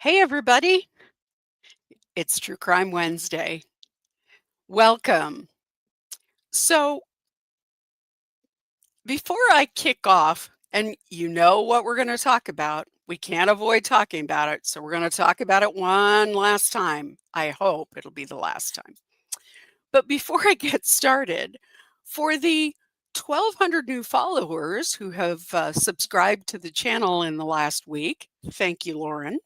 Hey, everybody. It's True Crime Wednesday. Welcome. So, before I kick off, and you know what we're going to talk about, we can't avoid talking about it. So, we're going to talk about it one last time. I hope it'll be the last time. But before I get started, for the 1,200 new followers who have subscribed to the channel in the last week, thank you, Lauren.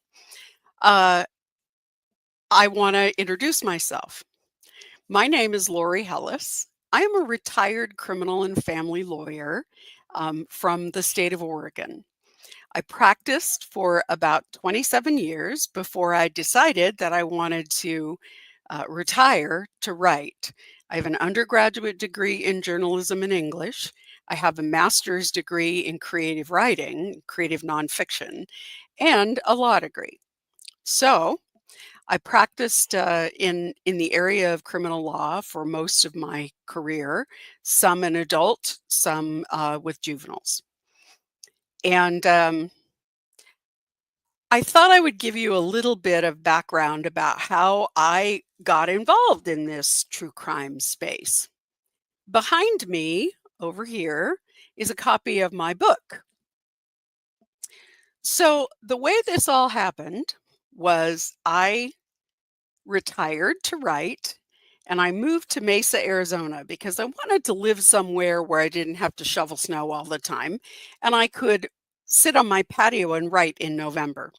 I want to introduce myself. My name is Lori Hellis. I am a retired criminal and family lawyer from the state of Oregon. I practiced for about 27 years before I decided that I wanted to retire to write. I have an undergraduate degree in journalism and English. I have a master's degree in creative writing, creative nonfiction, and a law degree. So I practiced in the area of criminal law for most of my career, some in adult, some with juveniles. And I thought I would give you a little bit of background about how I got involved in this true crime space. Behind me over here is a copy of my book. So the way this all happened was I retired to write, and I moved to Mesa, Arizona because I wanted to live somewhere where I didn't have to shovel snow all the time and I could sit on my patio and write in November.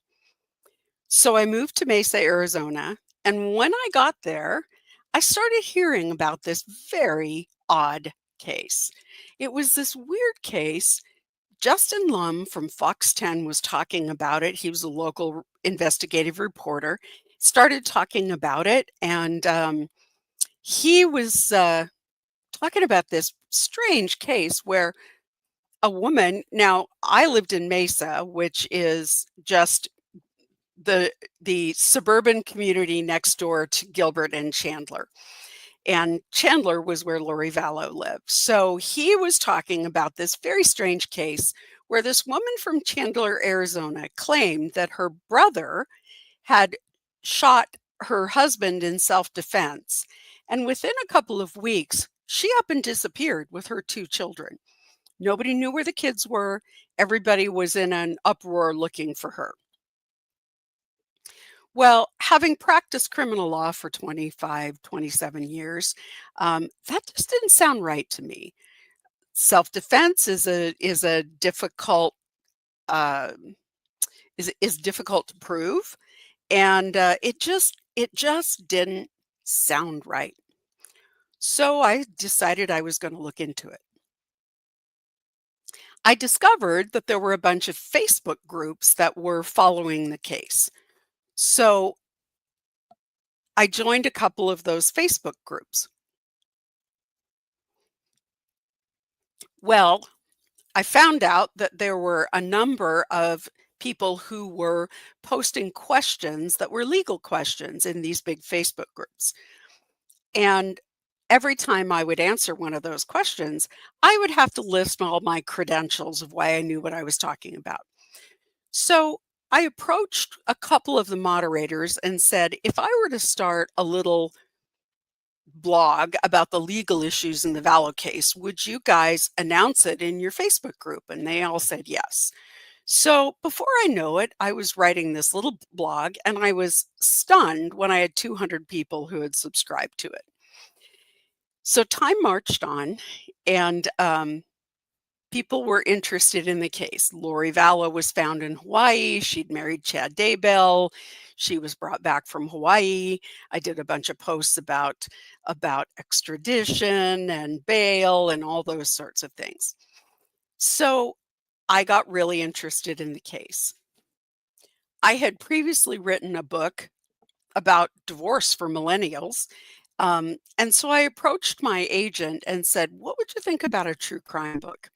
So I moved to Mesa, Arizona, and when I got there, I started hearing about this very odd case. It was this weird case. Justin Lum from Fox 10 was talking about it. He was a local investigative reporter, started talking about it, and he was talking about this strange case where a woman, now I lived in Mesa, which is just the suburban community next door to Gilbert and Chandler. And Chandler was where Lori Vallow lived. So he was talking about this very strange case where this woman from Chandler, Arizona claimed that her brother had shot her husband in self-defense. And within a couple of weeks, she up and disappeared with her two children. Nobody knew where the kids were. Everybody was in an uproar looking for her. Well, having practiced criminal law for 25, 27 years, that just didn't sound right to me. Self-defense is a difficult uh, is difficult to prove, and it just didn't sound right. So I decided I was going to look into it. I discovered that there were a bunch of Facebook groups that were following the case. So I joined a couple of those Facebook groups. Well, I found out that there were a number of people who were posting questions that were legal questions in these big Facebook groups. And every time I would answer one of those questions, I would have to list all my credentials of why I knew what I was talking about. So I approached a couple of the moderators and said, if I were to start a little blog about the legal issues in the Vallow case, would you guys announce it in your Facebook group? And they all said yes. So before I know it, I was writing this little blog and I was stunned when I had 200 people who had subscribed to it. So time marched on and people were interested in the case. Lori Vallow was found in Hawaii. She'd married Chad Daybell. She was brought back from Hawaii. I did a bunch of posts about extradition and bail and all those sorts of things. So I got really interested in the case. I had previously written a book about divorce for millennials. And so I approached my agent and said, what would you think about a true crime book?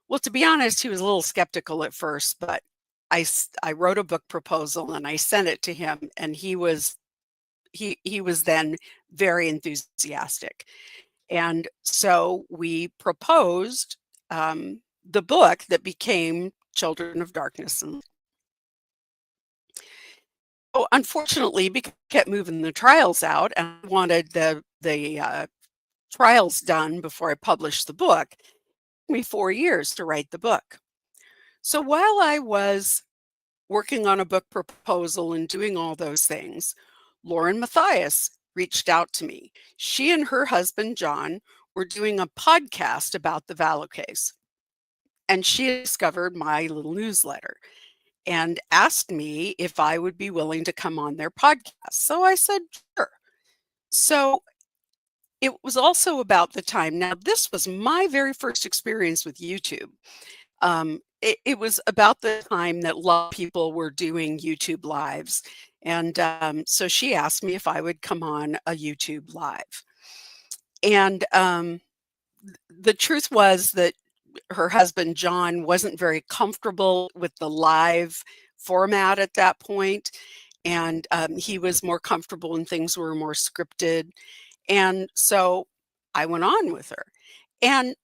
Well, to be honest, he was a little skeptical at first, but I wrote a book proposal and I sent it to him, and he was then very enthusiastic. And so we proposed the book that became Children of Darkness. And unfortunately, because I kept moving the trials out and I wanted the trials done before I published the book, it took me 4 years to write the book. So while I was working on a book proposal and doing all those things, Lauren Matthias reached out to me. She and her husband, John, were doing a podcast about the Vallow case. And she discovered my little newsletter and asked me if I would be willing to come on their podcast. So I said, sure. So it was also about the time. Now, this was my very first experience with YouTube. It was about the time that a lot of people were doing YouTube lives. And so she asked me if I would come on a YouTube live. And the truth was that her husband, John, wasn't very comfortable with the live format at that point, and he was more comfortable when things were more scripted. And so I went on with her. And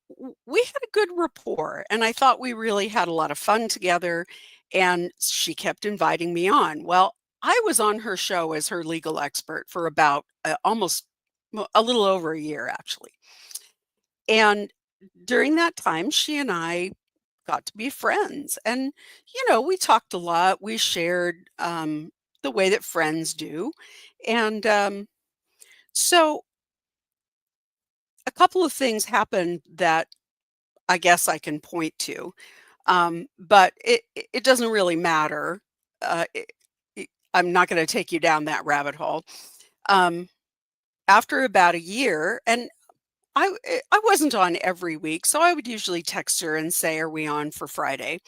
we had a good rapport, and I thought we really had a lot of fun together, and she kept inviting me on. Well, I was on her show as her legal expert for about almost well, a little over a year, actually. And during that time, she and I got to be friends. And, we talked a lot. We shared the way that friends do. And so a couple of things happened that I guess I can point to, but it doesn't really matter. I'm not going to take you down that rabbit hole. Um, After about a year, and I wasn't on every week, so I would usually text her and say, "Are we on for Friday?"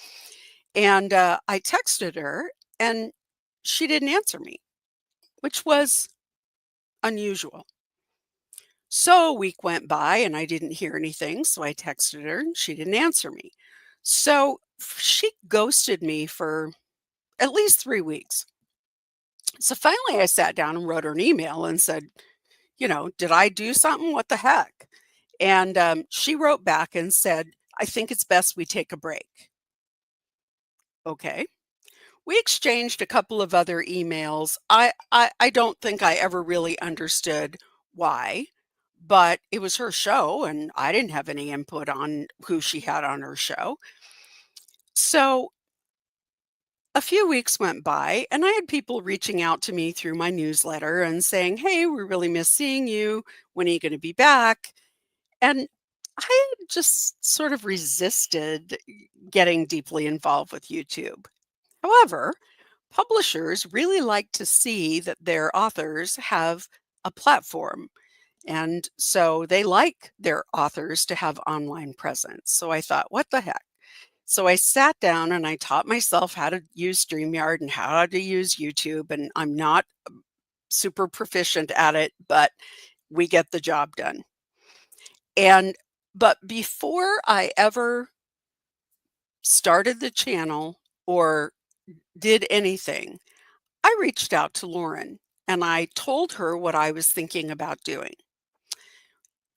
And I texted her, and she didn't answer me, which was unusual. So a week went by, and I didn't hear anything. So I texted her, and she didn't answer me. So she ghosted me for at least 3 weeks. So finally, I sat down and wrote her an email and said, "Did I do something? What the heck?" And she wrote back and said, "I think it's best we take a break." Okay. We exchanged a couple of other emails. I don't think I ever really understood why, but it was her show and I didn't have any input on who she had on her show. So a few weeks went by and I had people reaching out to me through my newsletter and saying, "Hey, we really miss seeing you. When are you going to be back?" And I had just sort of resisted getting deeply involved with YouTube. However, publishers really like to see that their authors have a platform. And so they like their authors to have online presence. So I thought, what the heck? So I sat down and I taught myself how to use StreamYard and how to use YouTube. And I'm not super proficient at it, but we get the job done. And but before I ever started the channel or did anything, I reached out to Lauren and I told her what I was thinking about doing.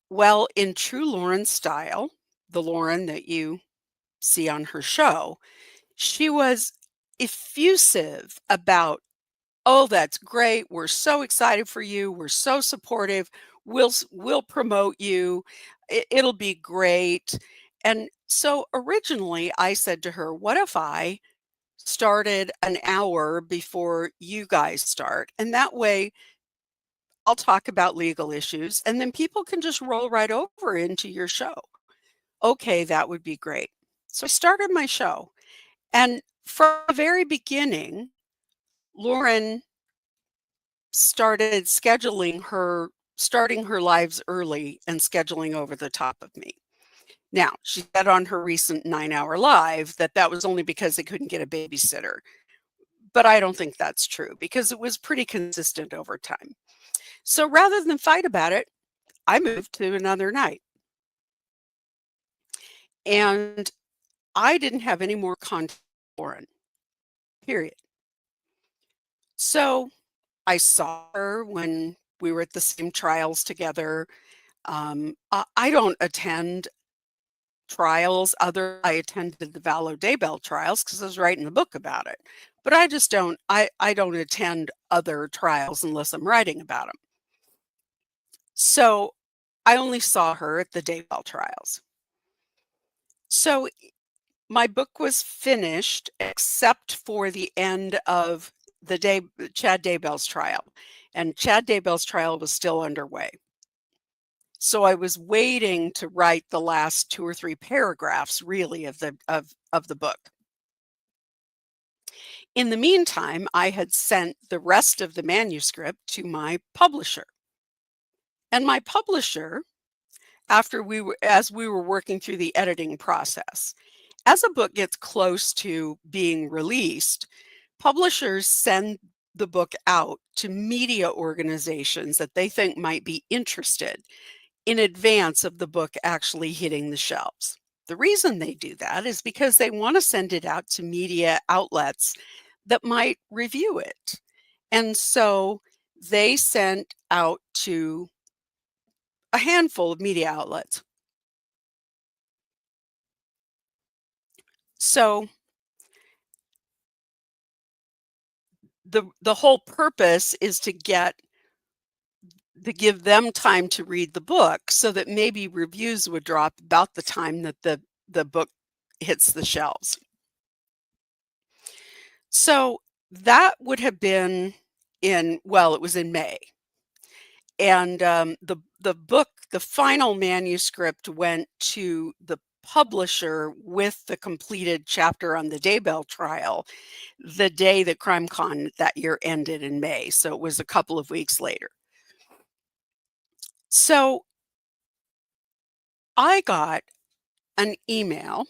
Well, in true Lauren style, the Lauren that you see on her show, she was effusive about, "Oh, that's great. We're so excited for you. We're so supportive. We'll promote you. It'll be great." And so originally I said to her, "What if I started an hour before you guys start? And that way I'll talk about legal issues and then people can just roll right over into your show." Okay, that would be great. So I started my show. And from the very beginning, Lauren starting her lives early and scheduling over the top of me. Now, she said on her recent 9-hour live that that was only because they couldn't get a babysitter. But I don't think that's true because it was pretty consistent over time. So rather than fight about it, I moved to another night. And I didn't have any more contact with Lauren, period. So I saw her when we were at the same trials together. I don't attend trials. I attended the Vallow Daybell trials because I was writing the book about it. But I just don't, I don't attend other trials unless I'm writing about them. So I only saw her at the Daybell trials. So my book was finished except for the end of Chad Daybell's trial, and Chad Daybell's trial was still underway. So I was waiting to write the last 2 or 3 paragraphs really of the book. In the meantime, I had sent the rest of the manuscript to my publisher. And my publisher, as we were working through the editing process, as a book gets close to being released, publishers send the book out to media organizations that they think might be interested in advance of the book actually hitting the shelves. The reason they do that is because they want to send it out to media outlets that might review it. And so they sent out to a handful of media outlets. So the whole purpose is to give them time to read the book so that maybe reviews would drop about the time that the book hits the shelves. So that would have been it was in May. And the final manuscript went to the publisher with the completed chapter on the Daybell trial the day that CrimeCon that year ended in May. So it was a couple of weeks later. So I got an email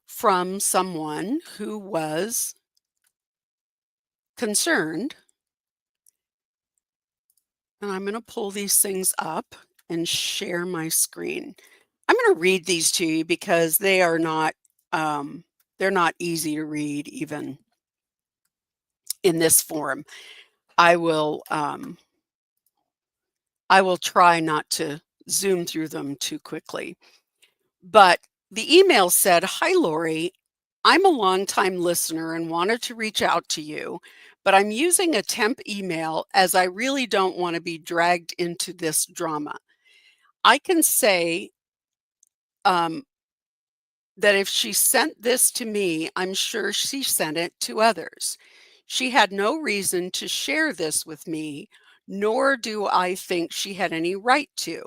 from someone who was concerned, and I'm going to pull these things up and share my screen. I'm going to read these to you because they are not they're not easy to read even in this form. I will try not to zoom through them too quickly. But the email said, "Hi, Lori. I'm a longtime listener and wanted to reach out to you, but I'm using a temp email as I really don't want to be dragged into this drama. I can say that if she sent this to me, I'm sure she sent it to others. She had no reason to share this with me, nor do I think she had any right to.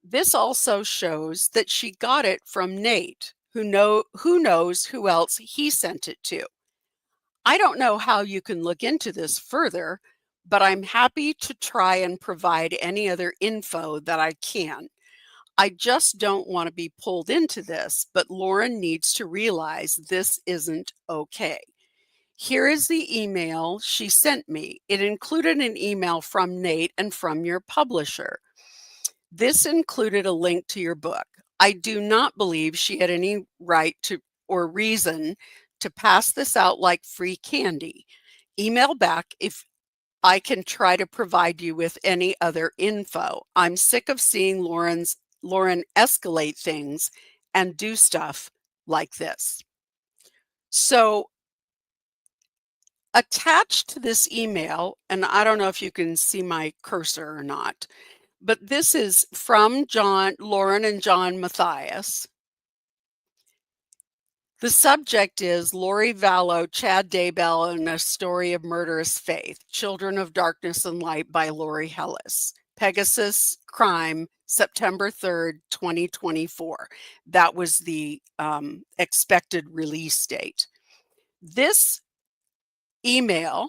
This also shows that she got it from Nate, who knows who else he sent it to. I don't know how you can look into this further, but I'm happy to try and provide any other info that I can. I just don't want to be pulled into this, but Lauren needs to realize this isn't okay. Here is the email she sent me. It included an email from Nate and from your publisher. This included a link to your book. I do not believe she had any right to or reason to pass this out like free candy. Email back if I can try to provide you with any other info. I'm sick of seeing Lauren escalate things and do stuff like this." So attached to this email, and I don't know if you can see my cursor or not, but this is from Lauren and John Matthias. The subject is Lori Vallow, Chad Daybell, and A Story of Murderous Faith, Children of Darkness and Light by Lori Hellis. Pegasus Crime, September 3rd, 2024. That was the expected release date. This email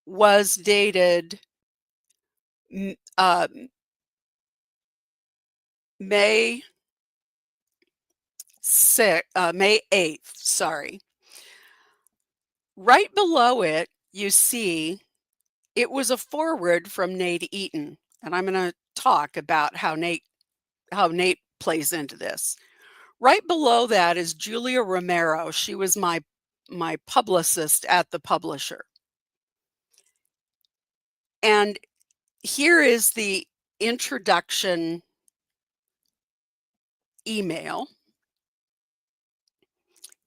was dated May 8th, sorry. Right below it, you see it was a foreword from Nate Eaton, and I'm going to talk about how Nate plays into this. Right below that is Julia Romero. She was my publicist at the publisher. And here is the introduction email.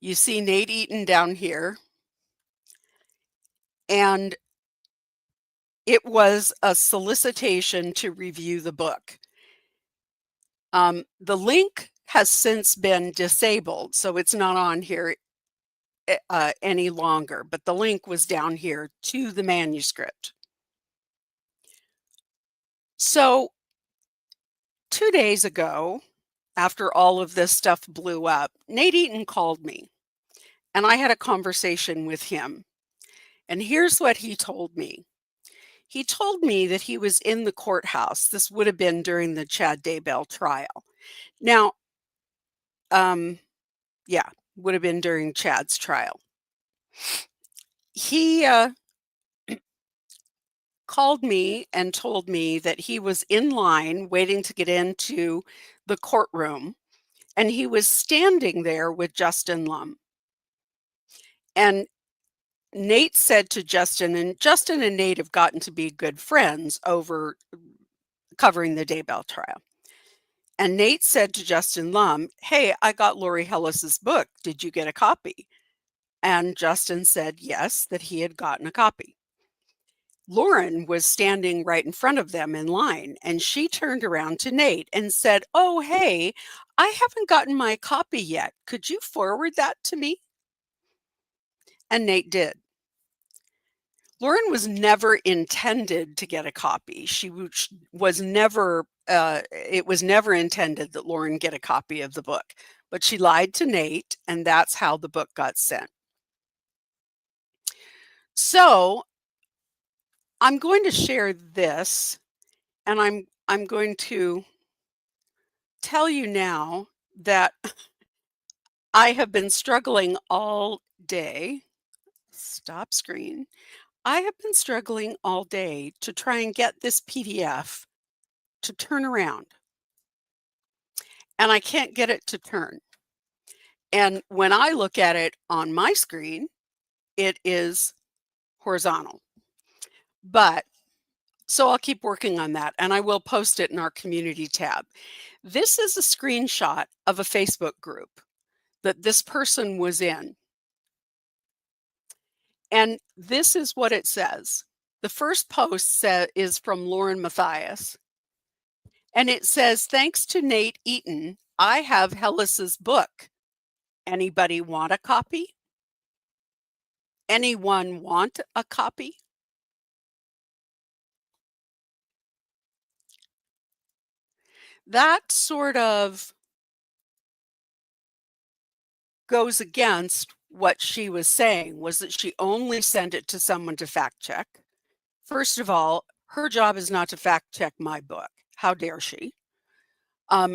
You see Nate Eaton down here. And it was a solicitation to review the book. The link has since been disabled, so it's not on here any longer, but the link was down here to the manuscript. So 2 days ago, after all of this stuff blew up, Nate Eaton called me, and I had a conversation with him. And here's what he told me. He told me that he was in the courthouse. This would have been during the Chad Daybell trial. Now, yeah, would have been during Chad's trial. He called me and told me that he was in line waiting to get into the courtroom, and he was standing there with Justin Lum. And Nate said to Justin, and Justin and Nate have gotten to be good friends over covering the Daybell trial. And Nate said to Justin Lum, "Hey, I got Lori Hellis's book. Did you get a copy?" And Justin said yes, that he had gotten a copy. Lauren was standing right in front of them in line, and she turned around to Nate and said, "Oh, hey, I haven't gotten my copy yet. Could you forward that to me?" And Nate did. Lauren was never intended to get a copy. She was never, it was never intended that Lauren get a copy of the book, but she lied to Nate, and that's how the book got sent. So I'm going to share this, and I'm going to tell you now that I have been struggling all day. Stop screen. I have been struggling all day to try and get this PDF to turn around, and I can't get it to turn. And when I look at it on my screen, it is horizontal. But so I'll keep working on that, and I will post it in our community tab. This is a screenshot of a Facebook group that this person was in. And this is what it says. The first post is from Lauren Matthias. And it says, "Thanks to Nate Eaton, I have Hellis's book. Anybody want a copy? Anyone want a copy?" That sort of goes against what she was saying, was that she only sent it to someone to fact check. First of all, her job is not to fact check my book. How dare she?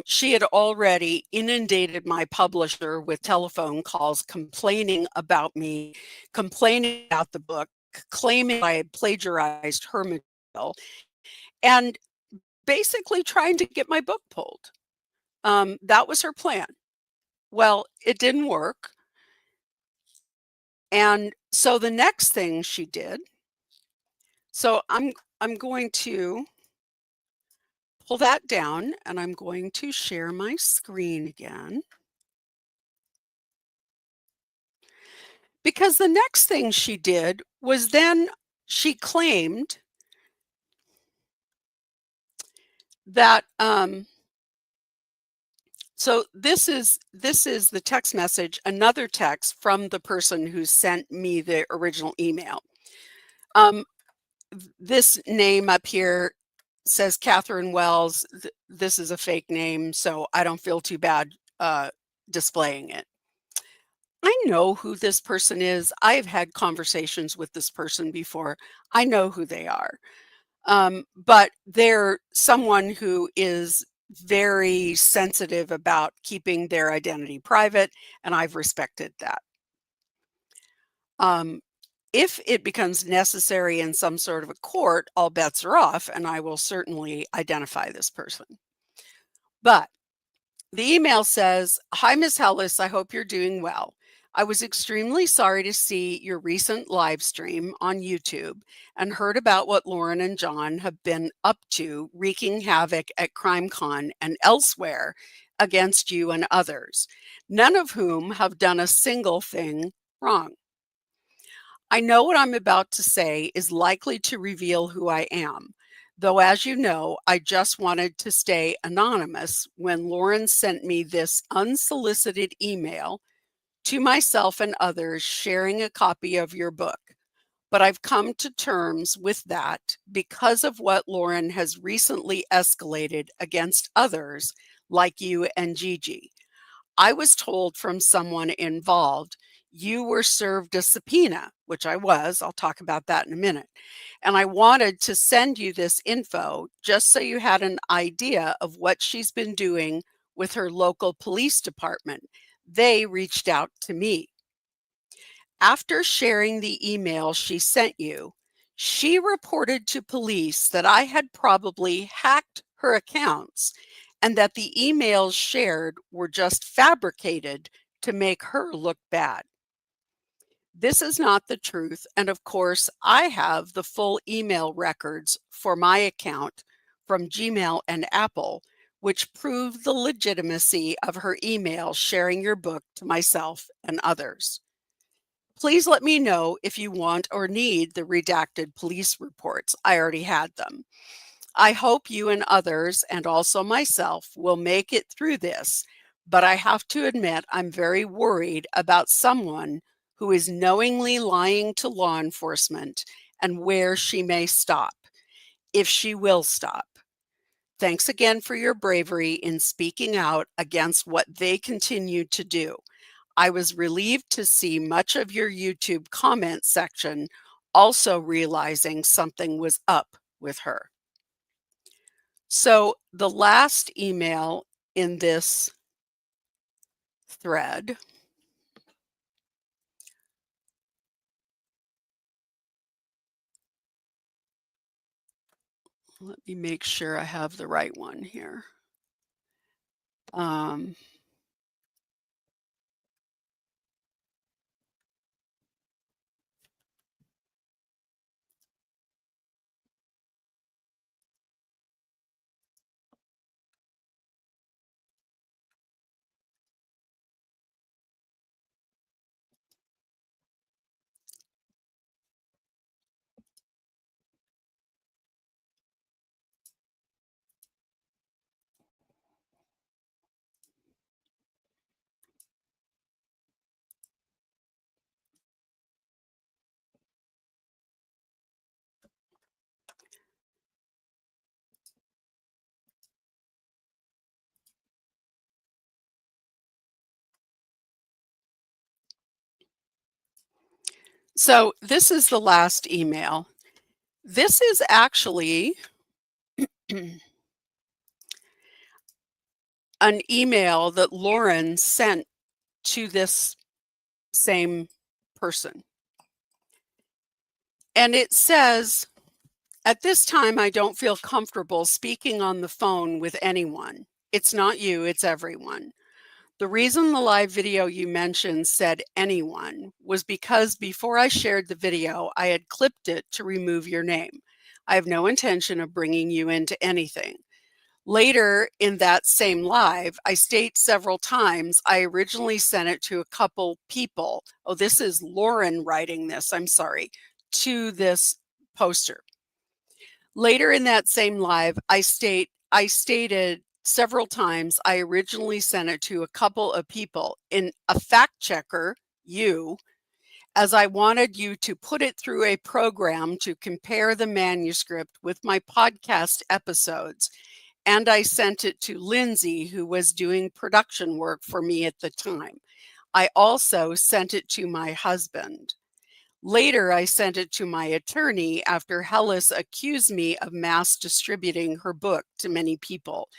She had already inundated my publisher with telephone calls complaining about me, complaining about the book, claiming I had plagiarized her material, and basically trying to get my book pulled. That was her plan. Well, it didn't work. And so the next thing she did, so I'm going to pull that down, and I'm going to share my screen again. Because the next thing she did was then she claimed that so this is the text message, another text from the person who sent me the original email. This name up here says Catherine Wells. This is a fake name, so I don't feel too bad displaying it. I know who this person is. I've had conversations with this person before. I know who they are. But they're someone who is very sensitive about keeping their identity private, and I've respected that. If it becomes necessary in some sort of a court, all bets are off, and I will certainly identify this person. But the email says, "Hi, Ms. Hellis, I hope you're doing well. I was extremely sorry to see your recent live stream on YouTube and heard about what Lauren and John have been up to, wreaking havoc at CrimeCon and elsewhere, against you and others, none of whom have done a single thing wrong. I know what I'm about to say is likely to reveal who I am, though as you know, I just wanted to stay anonymous when Lauren sent me this unsolicited email to myself and others sharing a copy of your book. But I've come to terms with that because of what Lauren has recently escalated against others like you and Gigi. I was told from someone involved you were served a subpoena, which I was. I'll talk about that in a minute. And I wanted to send you this info just so you had an idea of what she's been doing with her local police department. They reached out to me. After sharing the email she sent you, she reported to police that I had probably hacked her accounts and that the emails shared were just fabricated to make her look bad. This is not the truth, and of course, I have the full email records for my account from Gmail and Apple, which prove the legitimacy of her email sharing your book to myself and others. Please let me know if you want or need the redacted police reports. I already had them. I hope you and others, and also myself, will make it through this, but I have to admit I'm very worried about someone who is knowingly lying to law enforcement and where she may stop, if she will stop. Thanks again for your bravery in speaking out against what they continue to do. I was relieved to see much of your YouTube comment section also realizing something was up with her. So the last email in this thread let me make sure I have the right one here. So this is the last email. This is actually an email that Lauren sent to this same person. And it says, "At this time, I don't feel comfortable speaking on the phone with anyone. It's not you, it's everyone. The reason the live video you mentioned said anyone was because before I shared the video, I had clipped it to remove your name. I have no intention of bringing you into anything. Later in that same live, I state several times I originally sent it to a couple people. Oh, this is Lauren writing this, I'm sorry, to this poster. Later in that same live, I stated several times I originally sent it to a couple of people in a fact checker, you, as I wanted you to put it through a program to compare the manuscript with my podcast episodes. And I sent it to Lindsay, who was doing production work for me at the time. I also sent it to my husband. Later, I sent it to my attorney after Hellis accused me of mass distributing her book to many people.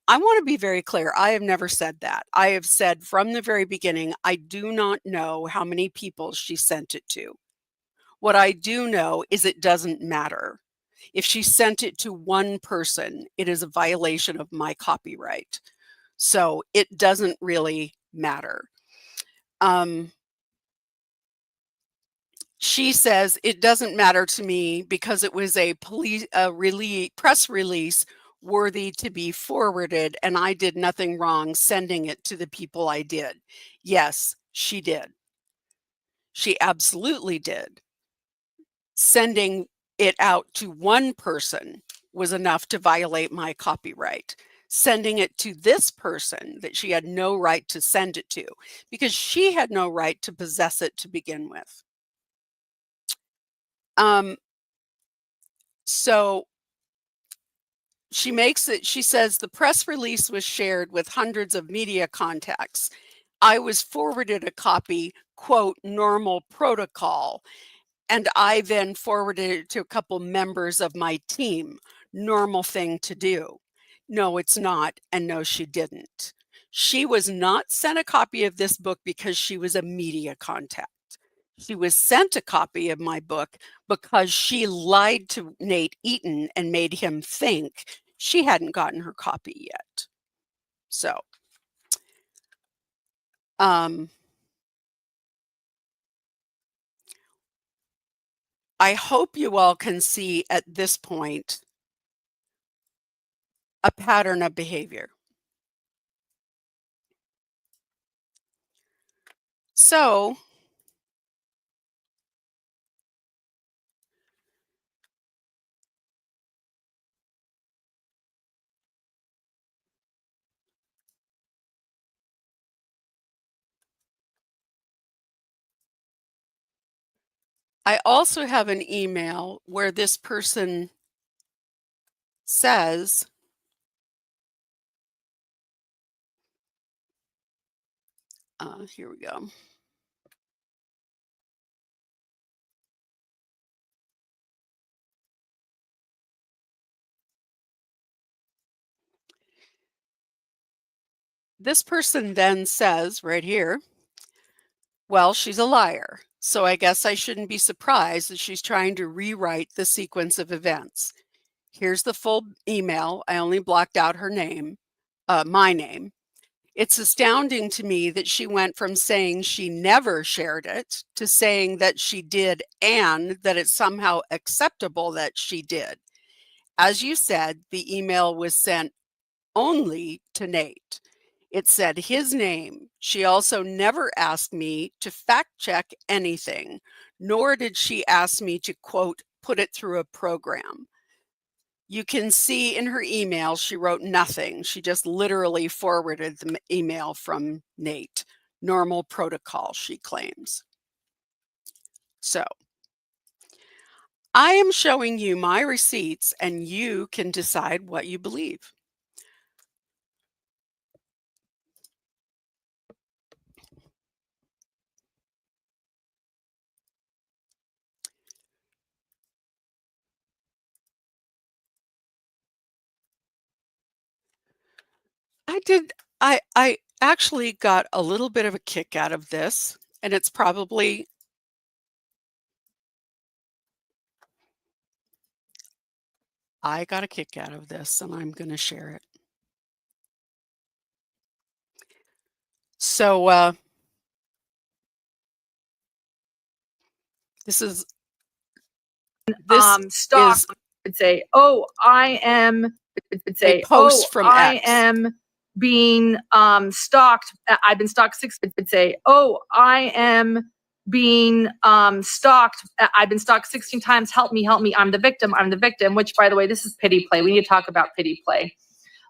I want to be very clear. I have never said that. I have said from the very beginning, I do not know how many people she sent it to. What I do know is it doesn't matter. If she sent it to one person, it is a violation of my copyright. So it doesn't really matter. She says it doesn't matter to me because it was a press release worthy to be forwarded, and I did nothing wrong sending it to the people I did. Yes, she did. She absolutely did. Sending it out to one person was enough to violate my copyright. Sending it to this person that she had no right to send it to, because she had no right to possess it to begin with. So she makes it, she says, the press release was shared with hundreds of media contacts. I was forwarded a copy, quote, normal protocol, and I then forwarded it to a couple members of my team. Normal thing to do. No, it's not, and no, she didn't. She was not sent a copy of this book because she was a media contact. She was sent a copy of my book because she lied to Nate Eaton and made him think she hadn't gotten her copy yet. So, I hope you all can see at this point a pattern of behavior. So, I also have an email where this person says, here we go. This person then says right here, well, she's a liar, so I guess I shouldn't be surprised that she's trying to rewrite the sequence of events. Here's the full email. I only blocked out her name, my name. It's astounding to me that she went from saying she never shared it to saying that she did and that it's somehow acceptable that she did. As you said, the email was sent only to Nate. It said his name. She also never asked me to fact check anything, nor did she ask me to, quote, put it through a program. You can see in her email, she wrote nothing. She just literally forwarded the email from Nate. Normal protocol, she claims. So I am showing you my receipts and you can decide what you believe. I actually got a little bit of a kick out of this, and it's probably I got a kick out of this, and I'm going to share it. So this is stock would say, "Oh, I am." Would say, a post "Oh, from I X. am being stalked. I've been stalked 6." Would say, "Oh, I am being stalked. I've been stalked 16 times. Help me, help me. I'm the victim. I'm the victim." Which, by the way, this is pity play. We need to talk about pity play.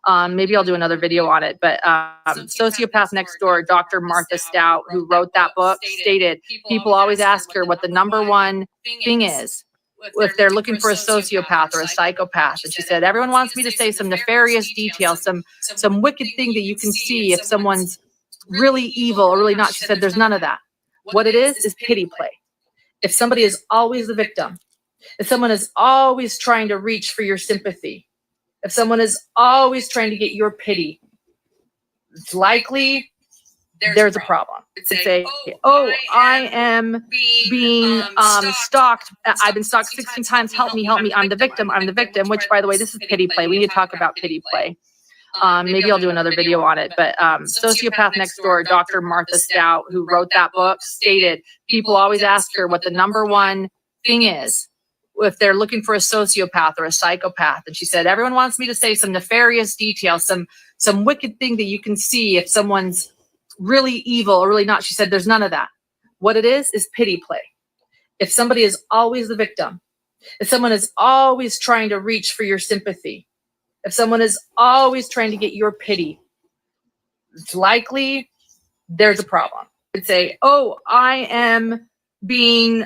Maybe I'll do another video on it. But Sociopath Next Door, Dr. Martha Stout, who wrote that book, stated people always ask her what the number one thing is if they're looking for a sociopath or a psychopath. And she said, everyone wants me to say some nefarious detail, some wicked thing that you can see if someone's really evil or really not. She said, there's none of that. What it is pity play. If somebody is always the victim, if someone is always trying to reach for your sympathy, if someone is always trying to get your pity, it's likely there's a problem. Say, "Oh, I am being stalked. I've been stalked 16 times. Help me, help me. I'm the victim. I'm the victim." Which, by the way, this is pity play. We need to talk about pity play. Maybe I'll do another video on it. But Sociopath Next Door, Dr. Martha Stout, who wrote that book, stated people always ask her what the number one thing is if they're looking for a sociopath or a psychopath. And she said, everyone wants me to say some nefarious detail, some wicked thing that you can see if someone's really evil or really not. She said, there's none of that. What it is pity play. If somebody is always the victim, if someone is always trying to reach for your sympathy, if someone is always trying to get your pity, it's likely there's a problem. I'd say, oh, I am being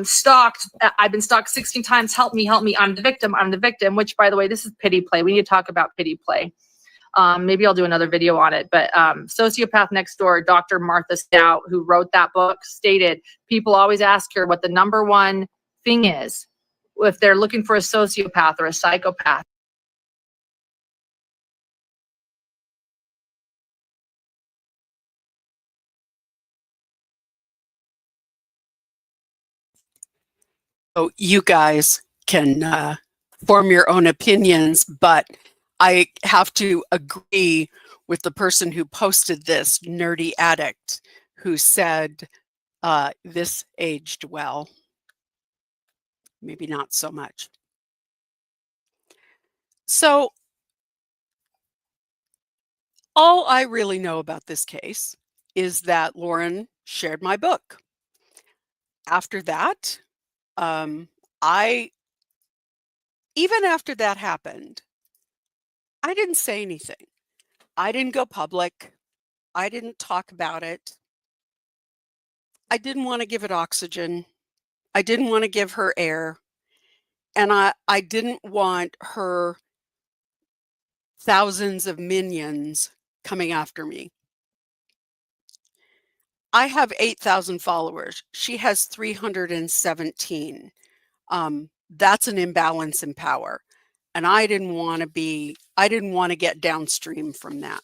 stalked. I've been stalked 16 times. Help me, help me. I'm the victim. I'm the victim, which, by the way, this is pity play. We need to talk about pity play. Maybe I'll do another video on it. But Sociopath Next Door, Dr. Martha Stout, who wrote that book, stated people always ask her what the number one thing is if they're looking for a sociopath or a psychopath. So you guys can form your own opinions, but I have to agree with the person who posted this, Nerdy Addict, who said this aged well. Maybe not so much. So all I really know about this case is that Lauren shared my book. After that, even after that happened, I didn't say anything. I didn't go public. I didn't talk about it. I didn't want to give it oxygen. I didn't want to give her air. And I didn't want her thousands of minions coming after me. I have 8,000 followers. She has 317. That's an imbalance in power. And I didn't want to get downstream from that.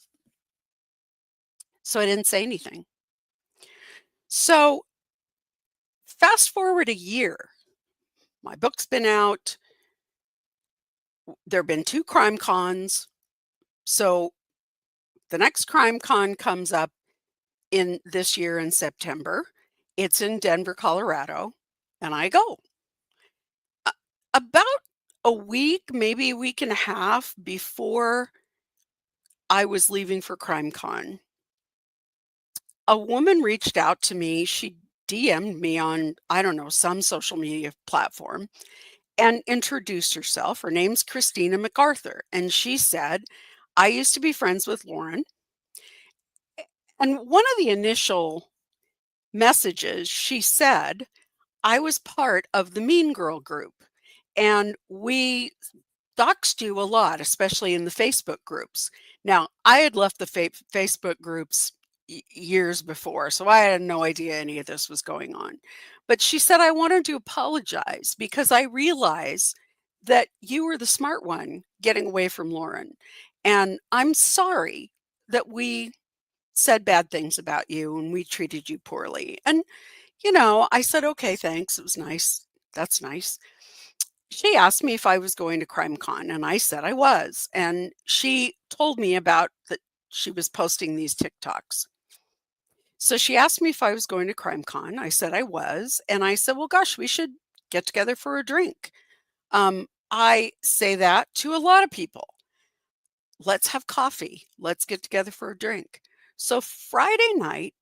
So I didn't say anything. So fast forward a year, my book's been out. There have been 2 crime cons. So the next crime con comes up in this year in September. It's in Denver, Colorado, and I go. About a week, maybe a week and a half before I was leaving for crime con, a woman reached out to me. She DM'd me on, I don't know, some social media platform and introduced herself. Her name's Christina MacArthur. And she said, I used to be friends with Lauren. And one of the initial messages, she said, I was part of the Mean Girl group. And we doxed you a lot, especially in the Facebook groups. Now, I had left the Facebook groups years before, so I had no idea any of this was going on. But she said, I wanted to apologize because I realized that you were the smart one getting away from Lauren. And I'm sorry that we said bad things about you and we treated you poorly. And, I said, okay, thanks. It was nice. That's nice. She asked me if I was going to CrimeCon, and I said I was. And she told me about that she was posting these TikToks. So she asked me if I was going to CrimeCon. I said I was. And I said, well, gosh, we should get together for a drink. I say that to a lot of people. Let's have coffee. Let's get together for a drink. So Friday night,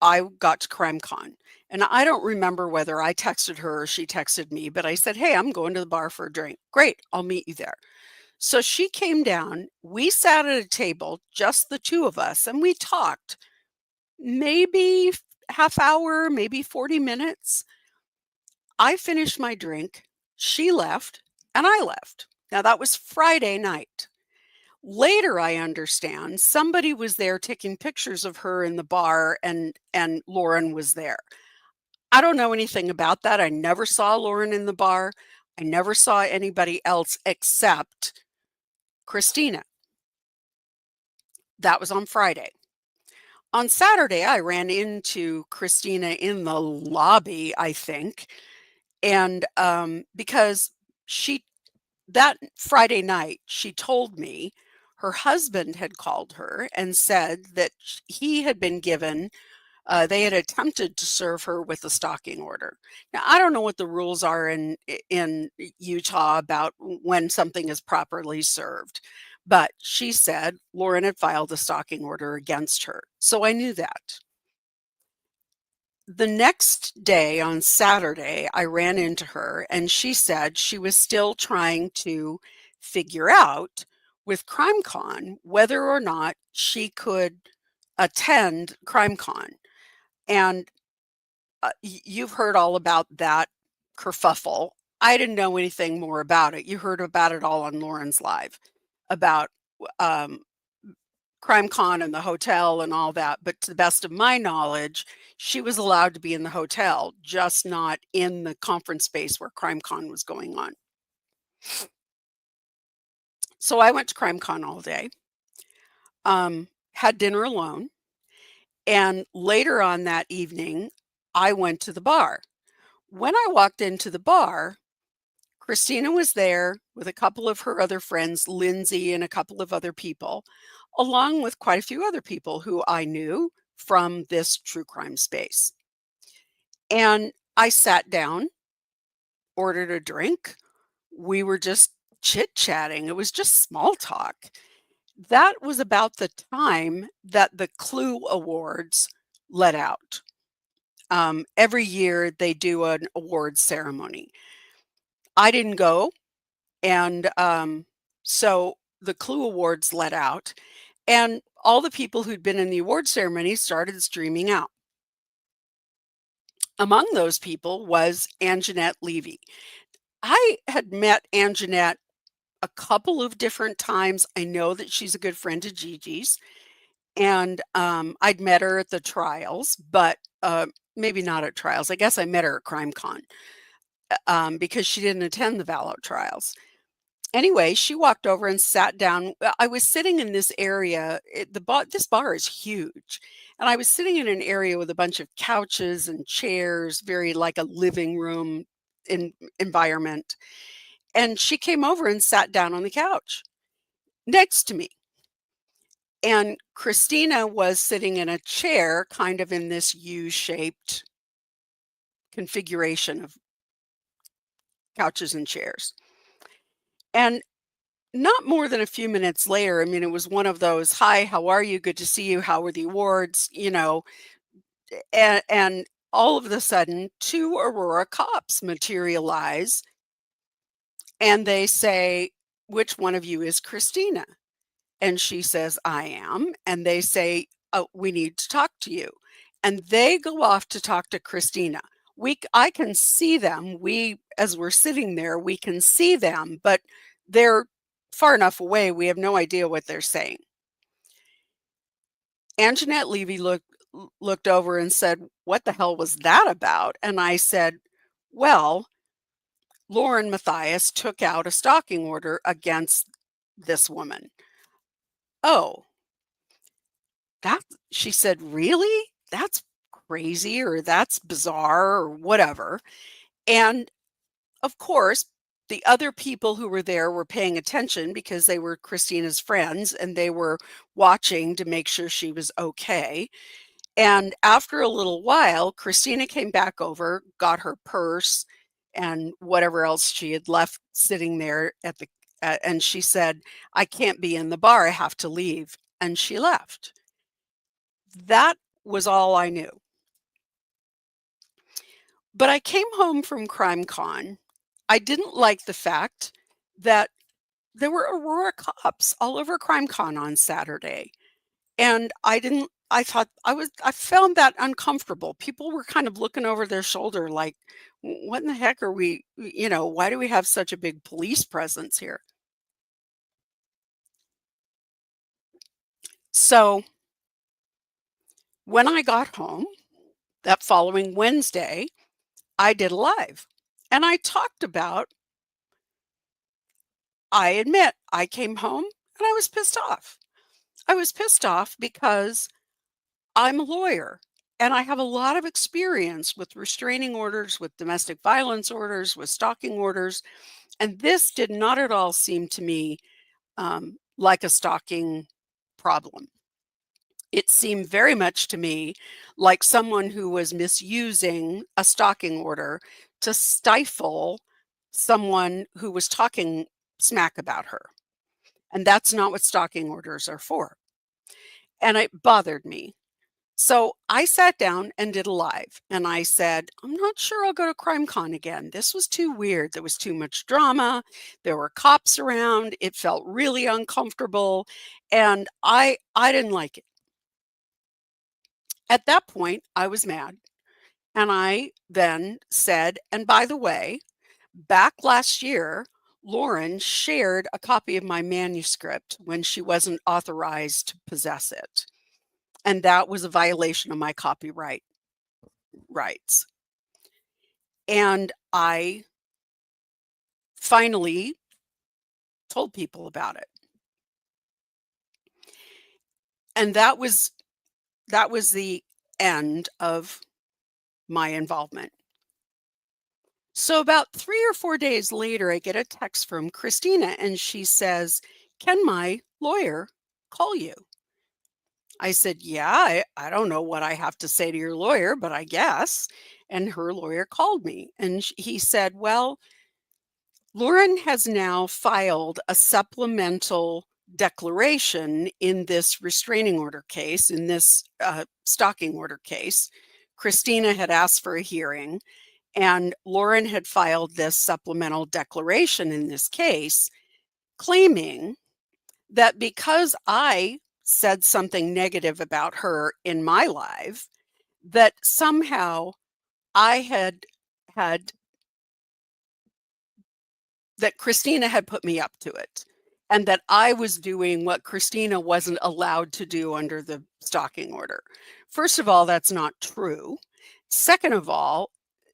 I got to CrimeCon, and I don't remember whether I texted her or she texted me, but I said, hey, I'm going to the bar for a drink. Great, I'll meet you there. So she came down, we sat at a table, just the 2 of us, and we talked maybe half hour, maybe 40 minutes. I finished my drink, she left, and I left. Now that was Friday night. Later, I understand somebody was there taking pictures of her in the bar and Lauren was there. I don't know anything about that. I never saw Lauren in the bar. I never saw anybody else except Christina. That was on Friday. On Saturday, I ran into Christina in the lobby, I think. And because that Friday night, she told me her husband had called her and said that he had been given They had attempted to serve her with a stalking order. Now, I don't know what the rules are in Utah about when something is properly served, but she said Lauren had filed a stalking order against her. So I knew that. The next day on Saturday, I ran into her and she said she was still trying to figure out with CrimeCon whether or not she could attend CrimeCon. And you've heard all about that kerfuffle. I didn't know anything more about it. You heard about it all on Lauren's Live about um, CrimeCon and the hotel and all that. But to the best of my knowledge, she was allowed to be in the hotel, just not in the conference space where CrimeCon was going on. So I went to CrimeCon all day, had dinner alone, and later on that evening, I went to the bar. When I walked into the bar, Christina was there with a couple of her other friends, Lindsay and a couple of other people, along with quite a few other people who I knew from this true crime space. And I sat down, ordered a drink. We were just chit-chatting. It was just small talk. That was about the time that the Clue Awards let out. Every year they do an awards ceremony. I didn't go, and so the Clue Awards let out, and all the people who'd been in the award ceremony started streaming out. Among those people was Anjanette Levy. I had met Anjanette a couple of different times. I know that she's a good friend of Gigi's, and I'd met her at the trials, but maybe not at trials. I guess I met her at CrimeCon because she didn't attend the Vallow trials. Anyway, she walked over and sat down. I was sitting in this area. This bar is huge, and I was sitting in an area with a bunch of couches and chairs, very like a living room environment. And she came over and sat down on the couch next to me. And Christina was sitting in a chair, kind of in this U-shaped configuration of couches and chairs. And not more than a few minutes later, I mean, it was one of those, "Hi, how are you? Good to see you. How were the awards?" And all of a sudden, two Aurora cops materialize and they say, "Which one of you is Christina?" And she says, "I am." And they say, "Oh, we need to talk to you." And they go off to talk to Christina. I can see them. As we're sitting there, we can see them, but they're far enough away. We have no idea what they're saying. Anjanette Levy looked over and said, "What the hell was that about?" And I said, "Well, Lauren Matthias took out a stalking order against this woman." "Oh, she said, "Really? That's crazy," or "That's bizarre," or whatever. And of course, the other people who were there were paying attention because they were Christina's friends and they were watching to make sure she was okay. And after a little while, Christina came back over, got her purse and whatever else she had left sitting there and she said, "I can't be in the bar. I have to leave." And she left. That was all I knew. But I came home from CrimeCon. I didn't like the fact that there were Aurora cops all over CrimeCon on Saturday. And I found that uncomfortable. People were kind of looking over their shoulder like, What in the heck are we, why do we have such a big police presence here?" So when I got home that following Wednesday, I did a live and I talked about, I admit, I came home and I was pissed off. I was pissed off because I'm a lawyer and I have a lot of experience with restraining orders, with domestic violence orders, with stalking orders. And this did not at all seem to me like a stalking problem. It seemed very much to me like someone who was misusing a stalking order to stifle someone who was talking smack about her. And that's not what stalking orders are for. And it bothered me. So I sat down and did a live, and I said, I'm not sure I'll go to CrimeCon again. This was too weird. There was too much drama. There were cops around. It felt really uncomfortable, and I didn't like it. At that point, I was mad, and I then said, and by the way, back last year, Lauren shared a copy of my manuscript when she wasn't authorized to possess it. And that was a violation of my copyright rights. And I finally told people about it. And that was the end of my involvement. So about 3 or 4 days later, I get a text from Christina, and she says, "Can my lawyer call you?" I said, "Yeah, I don't know what I have to say to your lawyer, but I guess." And her lawyer called me, and he said, "Well, Lauren has now filed a supplemental declaration in this restraining order case, in this stalking order case. Christina had asked for a hearing, and Lauren had filed this supplemental declaration in this case, claiming that because I said something negative about her in my live, that somehow I had that Christina had put me up to it, and that I was doing what Christina wasn't allowed to do under the stalking order. First of all, that's not true. Second of all,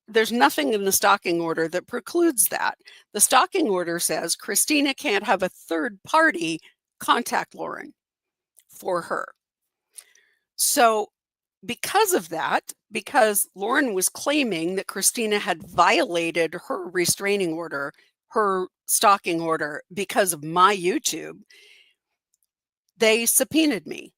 there's nothing in the stalking order that precludes that. The stalking order says Christina can't have a third party contact Lauren for her. So because of that, because Lauren was claiming that Christina had violated her restraining order, her stalking order, because of my YouTube, they subpoenaed me.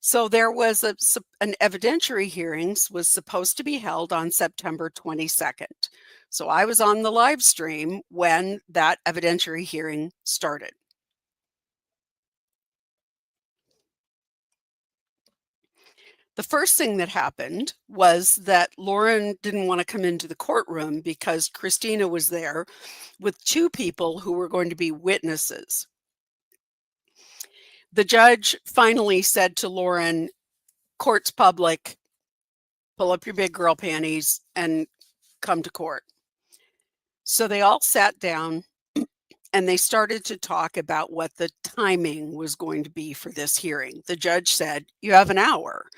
So there was an evidentiary hearings was supposed to be held on September 22nd. So I was on the live stream when that evidentiary hearing started. The first thing that happened was that Lauren didn't want to come into the courtroom because Christina was there with 2 people who were going to be witnesses. The judge finally said to Lauren, "Court's public, pull up your big girl panties and come to court." So they all sat down and they started to talk about what the timing was going to be for this hearing. The judge said, "You have an hour."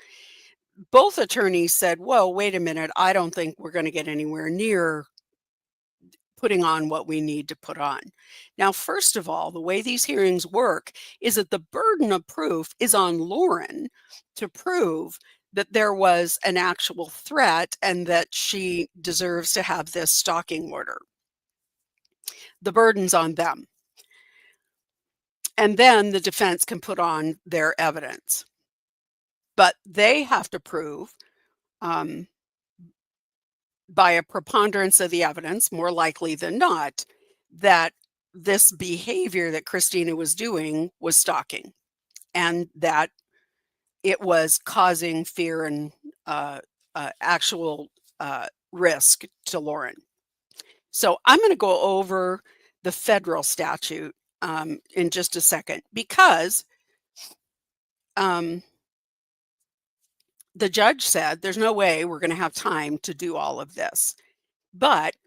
Both attorneys said, "Whoa, wait a minute. I don't think we're going to get anywhere near putting on what we need to put on." Now, first of all, the way these hearings work is that the burden of proof is on Lauren to prove that there was an actual threat and that she deserves to have this stalking order. The burden's on them. And then the defense can put on their evidence. But they have to prove by a preponderance of the evidence, more likely than not, that this behavior that Christina was doing was stalking, and that it was causing fear and actual risk to Lauren. So I'm going to go over the federal statute in just a second, because the judge said there's no way we're going to have time to do all of this. But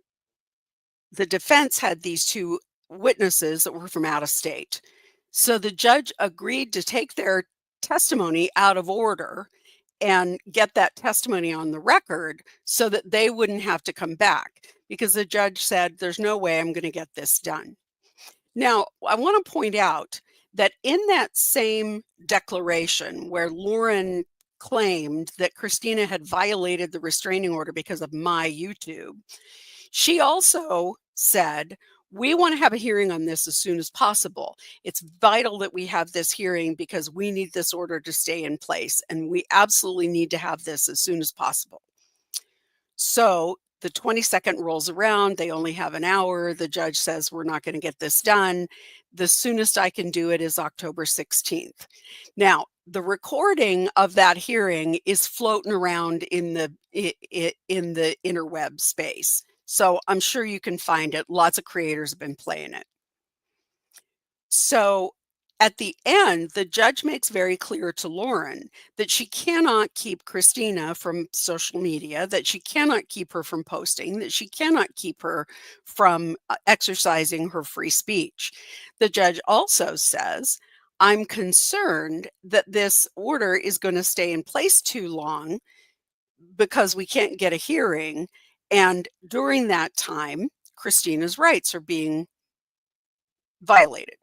the defense had these 2 witnesses that were from out of state. So the judge agreed to take their testimony out of order and get that testimony on the record so that they wouldn't have to come back, because the judge said, there's no way I'm going to get this done. Now, I want to point out that in that same declaration where Lauren claimed that Christina had violated the restraining order because of my YouTube, she also said, We want to have a hearing on this as soon as possible. It's vital that we have this hearing because we need this order to stay in place, and we absolutely need to have this as soon as possible. So the 22nd rolls around, they only have an hour. The judge says, we're not going to get this done. The soonest I can do it is October 16th. Now, the recording of that hearing is floating around in the interweb space. So I'm sure you can find it. Lots of creators have been playing it. So at the end, the judge makes very clear to Lauren that she cannot keep Christina from social media, that she cannot keep her from posting, that she cannot keep her from exercising her free speech. The judge also says, I'm concerned that this order is going to stay in place too long because we can't get a hearing. And during that time, Christina's rights are being violated.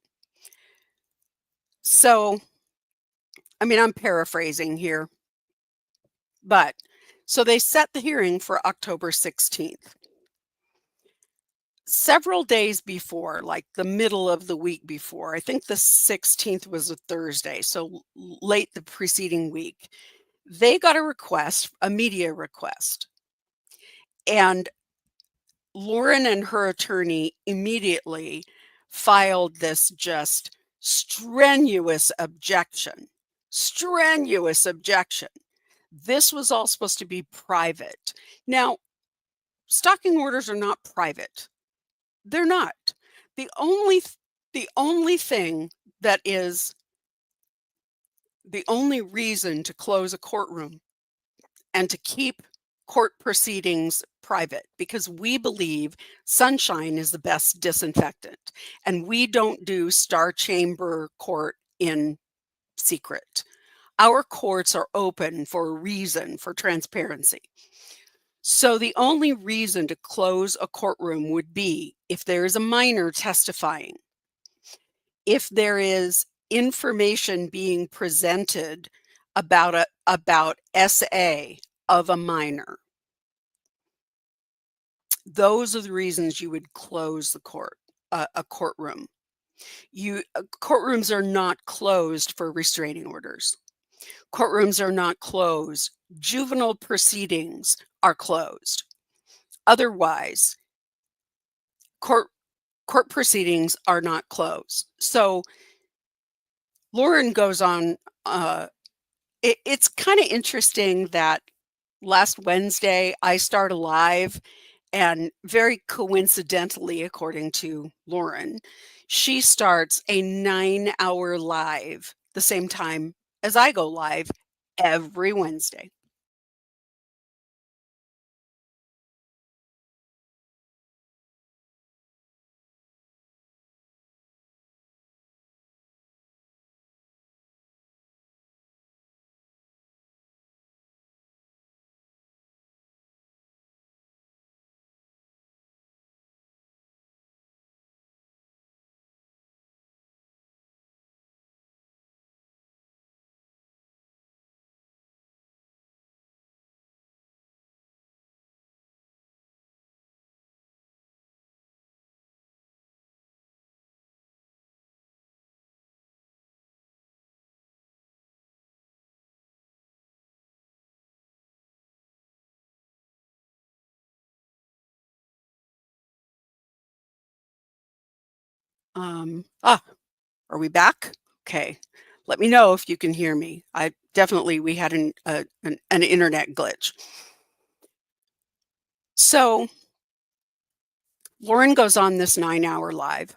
So, I mean, I'm paraphrasing here, but so they set the hearing for October 16th. Several days before, like the middle of the week before, I think the 16th was a Thursday, so late the preceding week, they got a request, a media request. And Lauren and her attorney immediately filed this just strenuous objection. Strenuous objection. This was all supposed to be private. Now, stalking orders are not private. They're not. The only thing that is the only reason to close a courtroom and to keep court proceedings private, because we believe sunshine is the best disinfectant, and we don't do star chamber court in secret. Our courts are open for a reason, for transparency. So the only reason to close a courtroom would be if there is a minor testifying, if there is information being presented about SA of a minor. Those are the reasons you would close the a courtroom. Courtrooms are not closed for restraining orders. Courtrooms are not closed. Juvenile proceedings are closed. Otherwise, court proceedings are not closed. So Lauren goes on. It's kind of interesting that last Wednesday I start a live, and very coincidentally, according to Lauren, she starts a 9-hour live the same time as I go live every Wednesday. Are we back? Okay. Let me know if you can hear me. We had an internet glitch. So Lauren goes on this 9-hour live.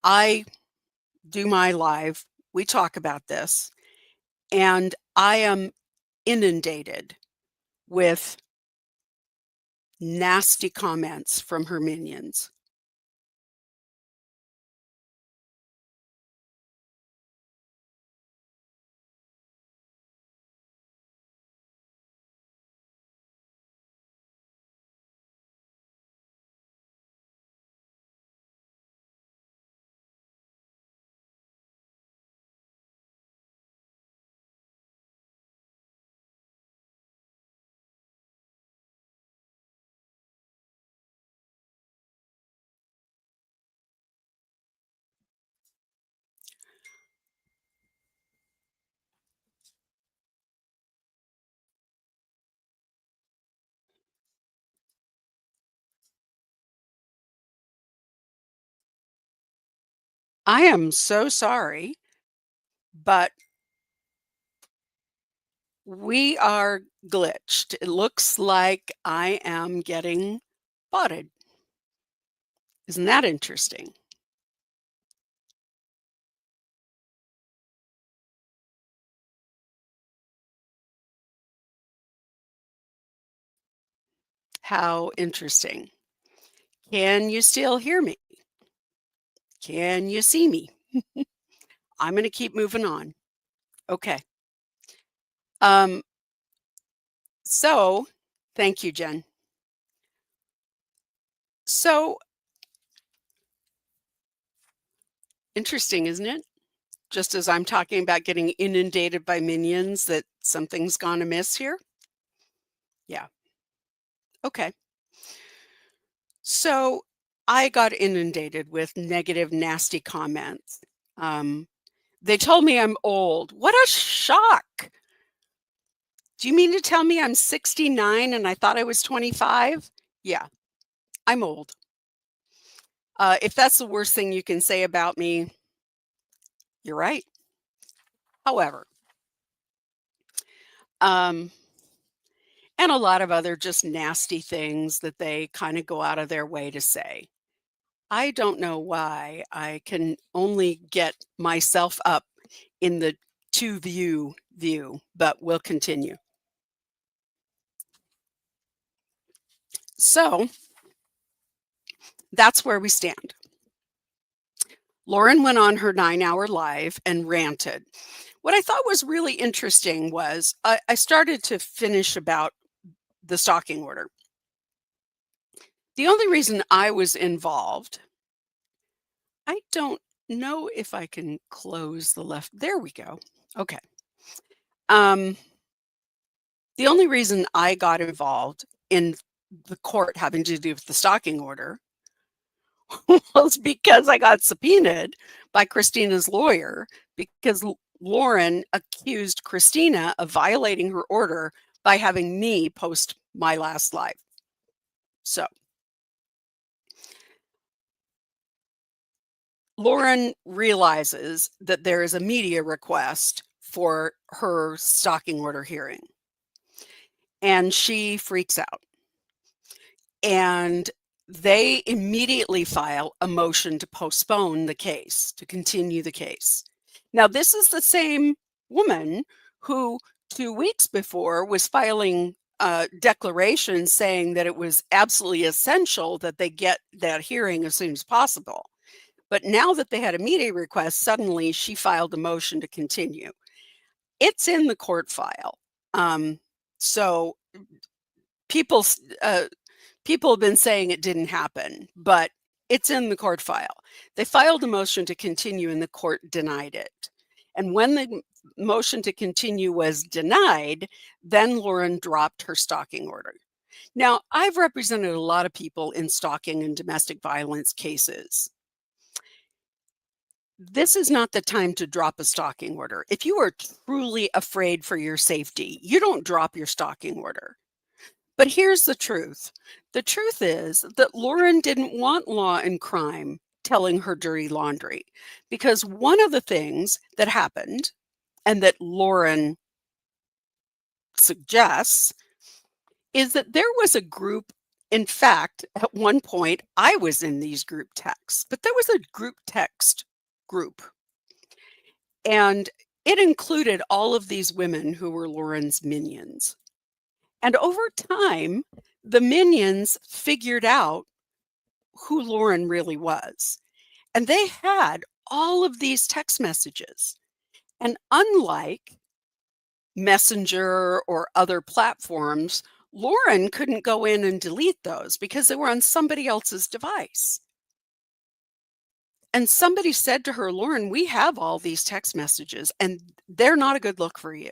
I do my live. We talk about this, and I am inundated with nasty comments from her minions. I am so sorry, but we are glitched. It looks like I am getting botted. Isn't that interesting? How interesting. Can you still hear me? Can you see me? I'm going to keep moving on. Okay. Um, so thank you, Jen. So interesting, isn't it? Just as I'm talking about getting inundated by minions, that something's gone amiss here. Yeah. Okay. So I got inundated with negative, nasty comments. Um, they told me I'm old. What a shock. Do you mean to tell me I'm 69 and I thought I was 25? Yeah, I'm old. If that's the worst thing you can say about me, you're right. However, um, and a lot of other just nasty things that they kind of go out of their way to say. I don't know why I can only get myself up in the to view, but we'll continue. So that's where we stand. Lauren went on her 9-hour live and ranted. What I thought was really interesting was I started to finish about the stalking order. The only reason I was involved, I don't know if I can close the left. There we go. Okay. Um, the only reason I got involved in the court having to do with the stalking order was because I got subpoenaed by Christina's lawyer because Lauren accused Christina of violating her order by having me post my last live. So Lauren realizes that there is a media request for her stalking order hearing, and she freaks out. And they immediately file a motion to postpone the case, to continue the case. Now, this is the same woman who 2 weeks before was filing declarations saying that it was absolutely essential that they get that hearing as soon as possible. But now that they had a media request, suddenly she filed a motion to continue. It's in the court file. So people have been saying it didn't happen, but it's in the court file. They filed a motion to continue and the court denied it. And when the motion to continue was denied, then Lauren dropped her stalking order. Now, I've represented a lot of people in stalking and domestic violence cases. This is not the time to drop a stalking order. If you are truly afraid for your safety, you don't drop your stalking order. But here's the truth. The truth is that Lauren didn't want law and crime telling her dirty laundry, because one of the things that happened and that Lauren suggests is that there was a group. In fact, at one point, I was in these group texts, but there was a group text group. And it included all of these women who were Lauren's minions. And over time, the minions figured out who Lauren really was. And they had all of these text messages. And unlike Messenger or other platforms, Lauren couldn't go in and delete those because they were on somebody else's device. And somebody said to her, Lauren, we have all these text messages and they're not a good look for you.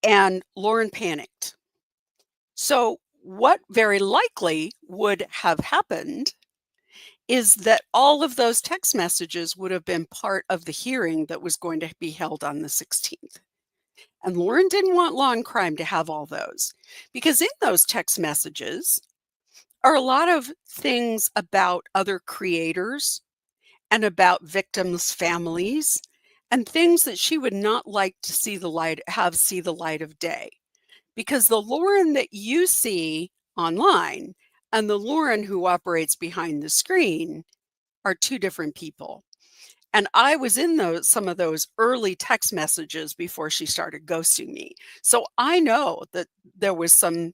And Lauren panicked. So what very likely would have happened is that all of those text messages would have been part of the hearing that was going to be held on the 16th. And Lauren didn't want law and crime to have all those, because in those text messages are a lot of things about other creators and about victims' families and things that she would not like to see the light of day. Because the Lauren that you see online and the Lauren who operates behind the screen are two different people. And I was in some of those early text messages before she started ghosting me. So I know that there was some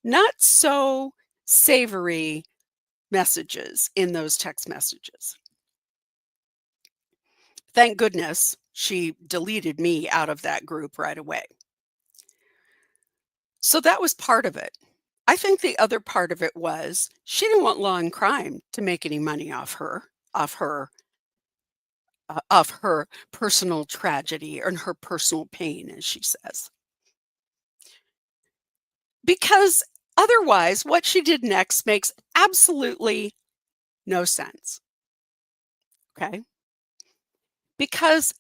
not so savory messages in those text messages. Thank goodness she deleted me out of that group right away. So that was part of it. I think the other part of it was she didn't want law and crime to make any money off her personal tragedy and her personal pain, as she says. Because otherwise, what she did next makes absolutely no sense. Okay? Because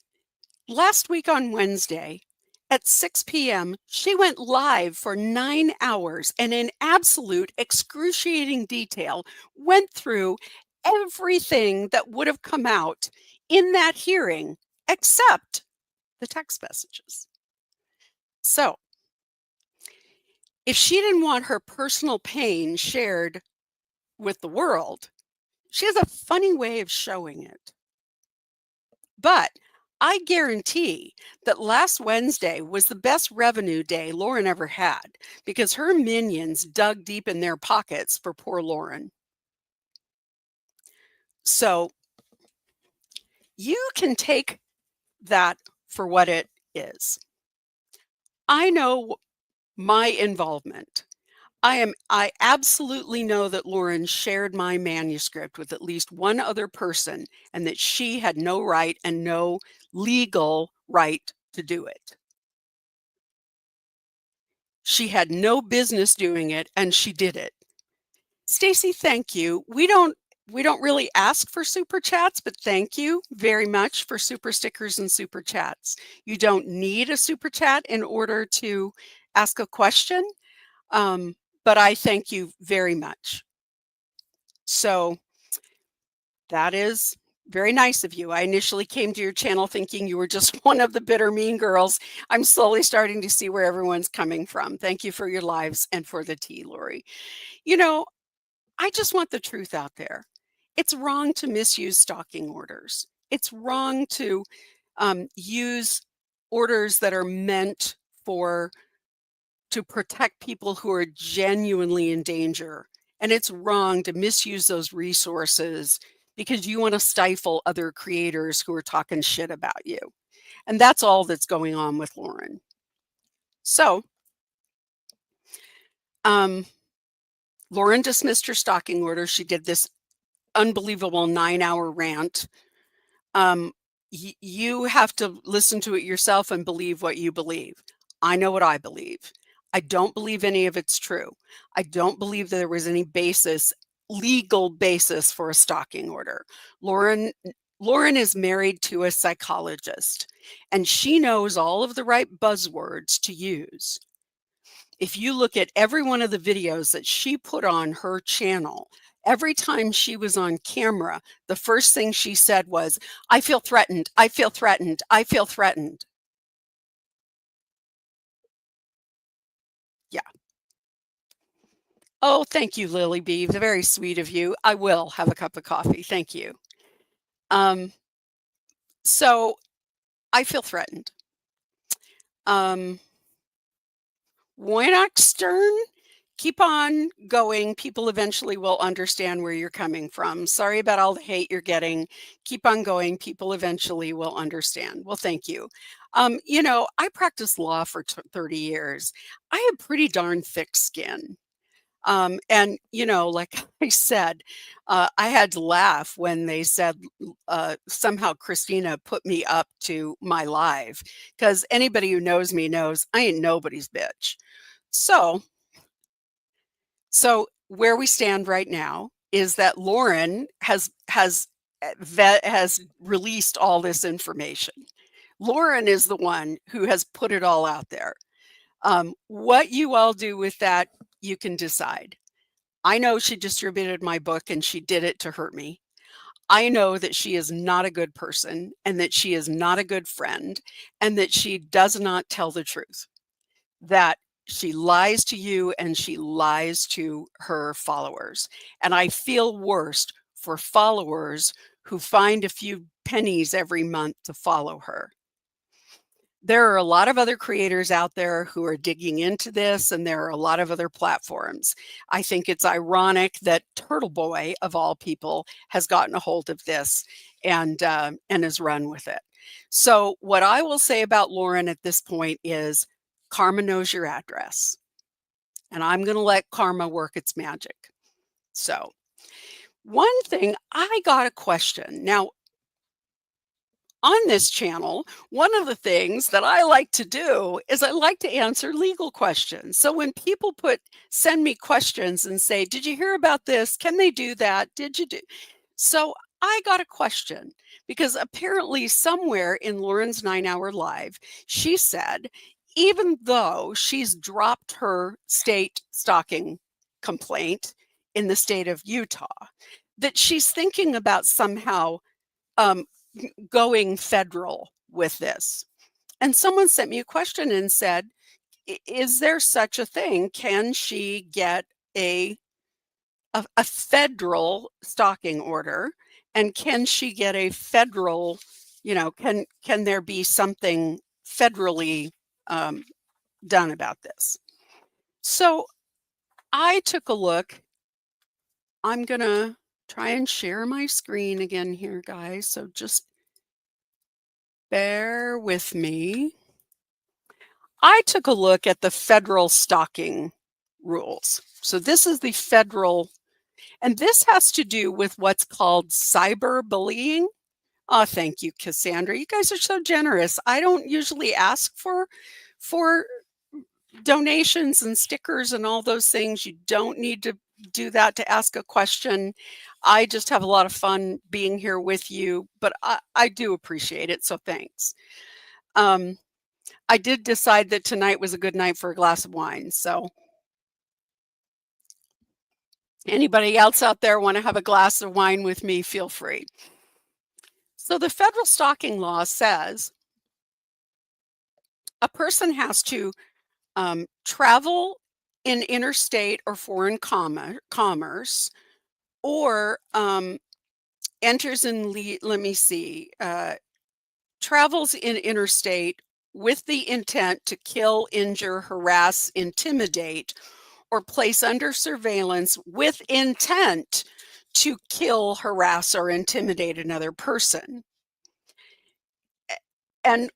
last week on Wednesday at 6 p.m., she went live for 9 hours and in absolute excruciating detail went through everything that would have come out in that hearing except the text messages. So, if she didn't want her personal pain shared with the world, she has a funny way of showing it. But I guarantee that last Wednesday was the best revenue day Lauren ever had because her minions dug deep in their pockets for poor Lauren. So you can take that for what it is. I know my involvement. I absolutely know that Lauren shared my manuscript with at least one other person and that she had no right and no legal right to do it. She had no business doing it and she did it. Stacy, thank you. We don't really ask for super chats, but thank you very much for super stickers and super chats. You don't need a super chat in order to ask a question. But I thank you very much. So that is very nice of you. I initially came to your channel thinking you were just one of the bitter mean girls. I'm slowly starting to see where everyone's coming from. Thank you for your lives and for the tea, Lori. You know, I just want the truth out there. It's wrong to misuse stalking orders. It's wrong to use orders that are meant to protect people who are genuinely in danger. And it's wrong to misuse those resources because you want to stifle other creators who are talking shit about you. And that's all that's going on with Lauren. So, Lauren dismissed her stalking order. She did this unbelievable 9-hour rant. You have to listen to it yourself and believe what you believe. I know what I believe. I don't believe any of it's true. I don't believe there was any legal basis for a stalking order. Lauren is married to a psychologist, and she knows all of the right buzzwords to use. If you look at every one of the videos that she put on her channel, every time she was on camera, the first thing she said was, I feel threatened. I feel threatened. I feel threatened. Yeah. Oh, thank you, Lily B. Very sweet of you. I will have a cup of coffee. Thank you. So I feel threatened. Waynock Stern, keep on going. People eventually will understand where you're coming from. Sorry about all the hate you're getting. Keep on going. People eventually will understand. Well, thank you. You know, I practiced law for 30 years. I have pretty darn thick skin. And, you know, like I said, I had to laugh when they said somehow Christina put me up to my live, because anybody who knows me knows I ain't nobody's bitch. So where we stand right now is that Lauren has released all this information. Lauren is the one who has put it all out there. What you all do with that, you can decide. I know she distributed my book and she did it to hurt me. I know that she is not a good person and that she is not a good friend and that she does not tell the truth, that she lies to you and she lies to her followers. And I feel worst for followers who find a few pennies every month to follow her. There are a lot of other creators out there who are digging into this, and there are a lot of other platforms. I think it's ironic that Turtle Boy, of all people, has gotten a hold of this and has run with it. So what I will say about Lauren at this point is karma knows your address, and I'm going to let karma work its magic. So one thing, I got a question. Now, on this channel, one of the things that I like to do is I like to answer legal questions. So when people send me questions and say, did you hear about this? Can they do that? Did you do? So I got a question because apparently somewhere in Lauren's 9-hour live, she said, even though she's dropped her state stalking complaint in the state of Utah, that she's thinking about somehow going federal with this. And someone sent me a question and said, is there such a thing? Can she get a federal stalking order? And can she get a federal, can there be something federally done about this? So I took a look. I'm going to try and share my screen again here, guys. So just bear with me. I took a look at the federal stalking rules. So this is the federal, and this has to do with what's called cyberbullying. Oh, thank you, Cassandra. You guys are so generous. I don't usually ask for donations and stickers and all those things. You don't need to do that to ask a question. I just have a lot of fun being here with you, but I do appreciate it, so thanks. I did decide that tonight was a good night for a glass of wine. So anybody else out there want to have a glass of wine with me, feel free. So the federal stalking law says a person has to travel in interstate or foreign commerce, or enters in, let me see, travels in interstate with the intent to kill, injure, harass, intimidate, or place under surveillance with intent to kill, harass, or intimidate another person. And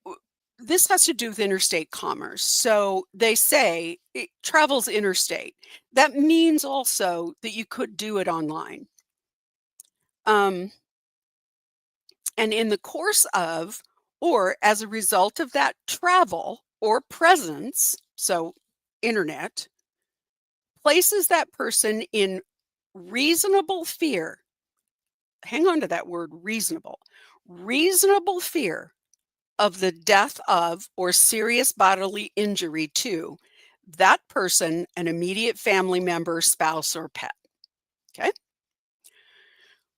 this has to do with interstate commerce. So they say it travels interstate. That means also that you could do it online. And in the course of, or as a result of that travel or presence, so internet, places that person in reasonable fear. Hang on to that word, reasonable fear of the death of or serious bodily injury to that person, an immediate family member, spouse, or pet. Okay.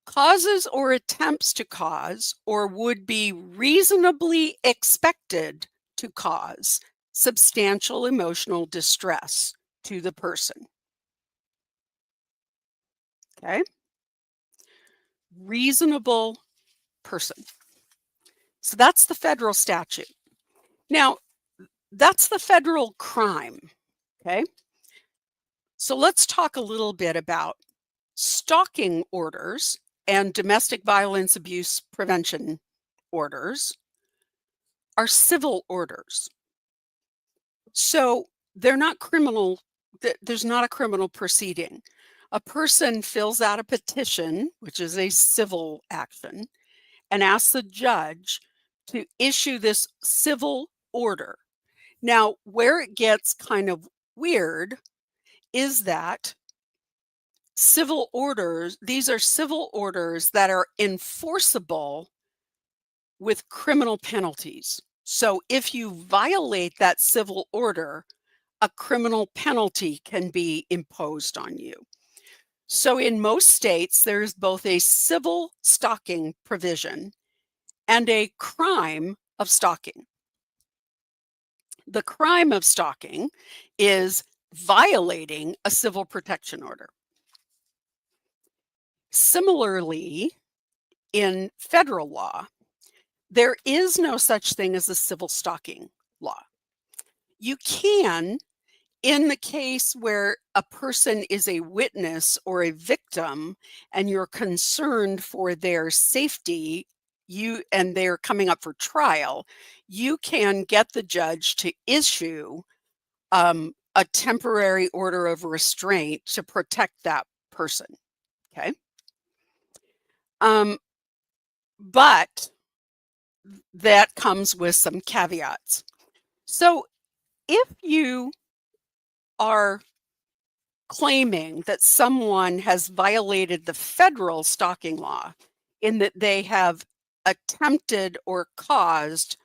Causes or attempts to cause or would be reasonably expected to cause substantial emotional distress to the person. Okay. Reasonable person. So that's the federal statute. Now, that's the federal crime. Okay. So let's talk a little bit about stalking orders and domestic violence abuse prevention orders are civil orders. So they're not criminal. There's not a criminal proceeding. A person fills out a petition, which is a civil action, and asks the judge to issue this civil order. Now, where it gets kind of weird is that civil orders, these are civil orders that are enforceable with criminal penalties. So if you violate that civil order, a criminal penalty can be imposed on you. So in most states, there's both a civil stalking provision and a crime of stalking. The crime of stalking is violating a civil protection order. Similarly, in federal law, there is no such thing as a civil stalking law. You can, in the case where a person is a witness or a victim and you're concerned for their safety, and they're coming up for trial, you can get the judge to issue a temporary order of restraint to protect that person. Okay. But that comes with some caveats. So if you are claiming that someone has violated the federal stalking law in that they have attempted or caused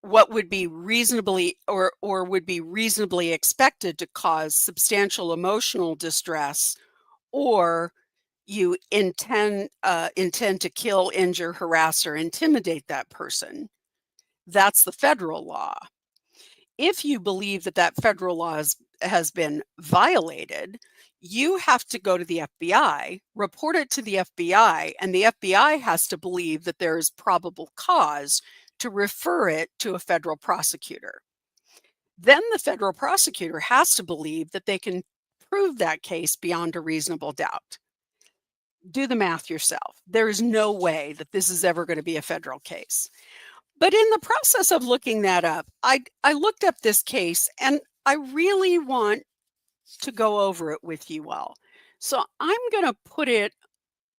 what would be reasonably or would be reasonably expected to cause substantial emotional distress, or you intend to kill, injure, harass, or intimidate that person, that's the federal law. If you believe that that federal law has been violated, you have to go to the FBI, report it to the FBI, and the FBI has to believe that there is probable cause to refer it to a federal prosecutor. Then the federal prosecutor has to believe that they can prove that case beyond a reasonable doubt. Do the math yourself. There is no way that this is ever going to be a federal case. But in the process of looking that up, I looked up this case and I really want to go over it with you all. So I'm going to put it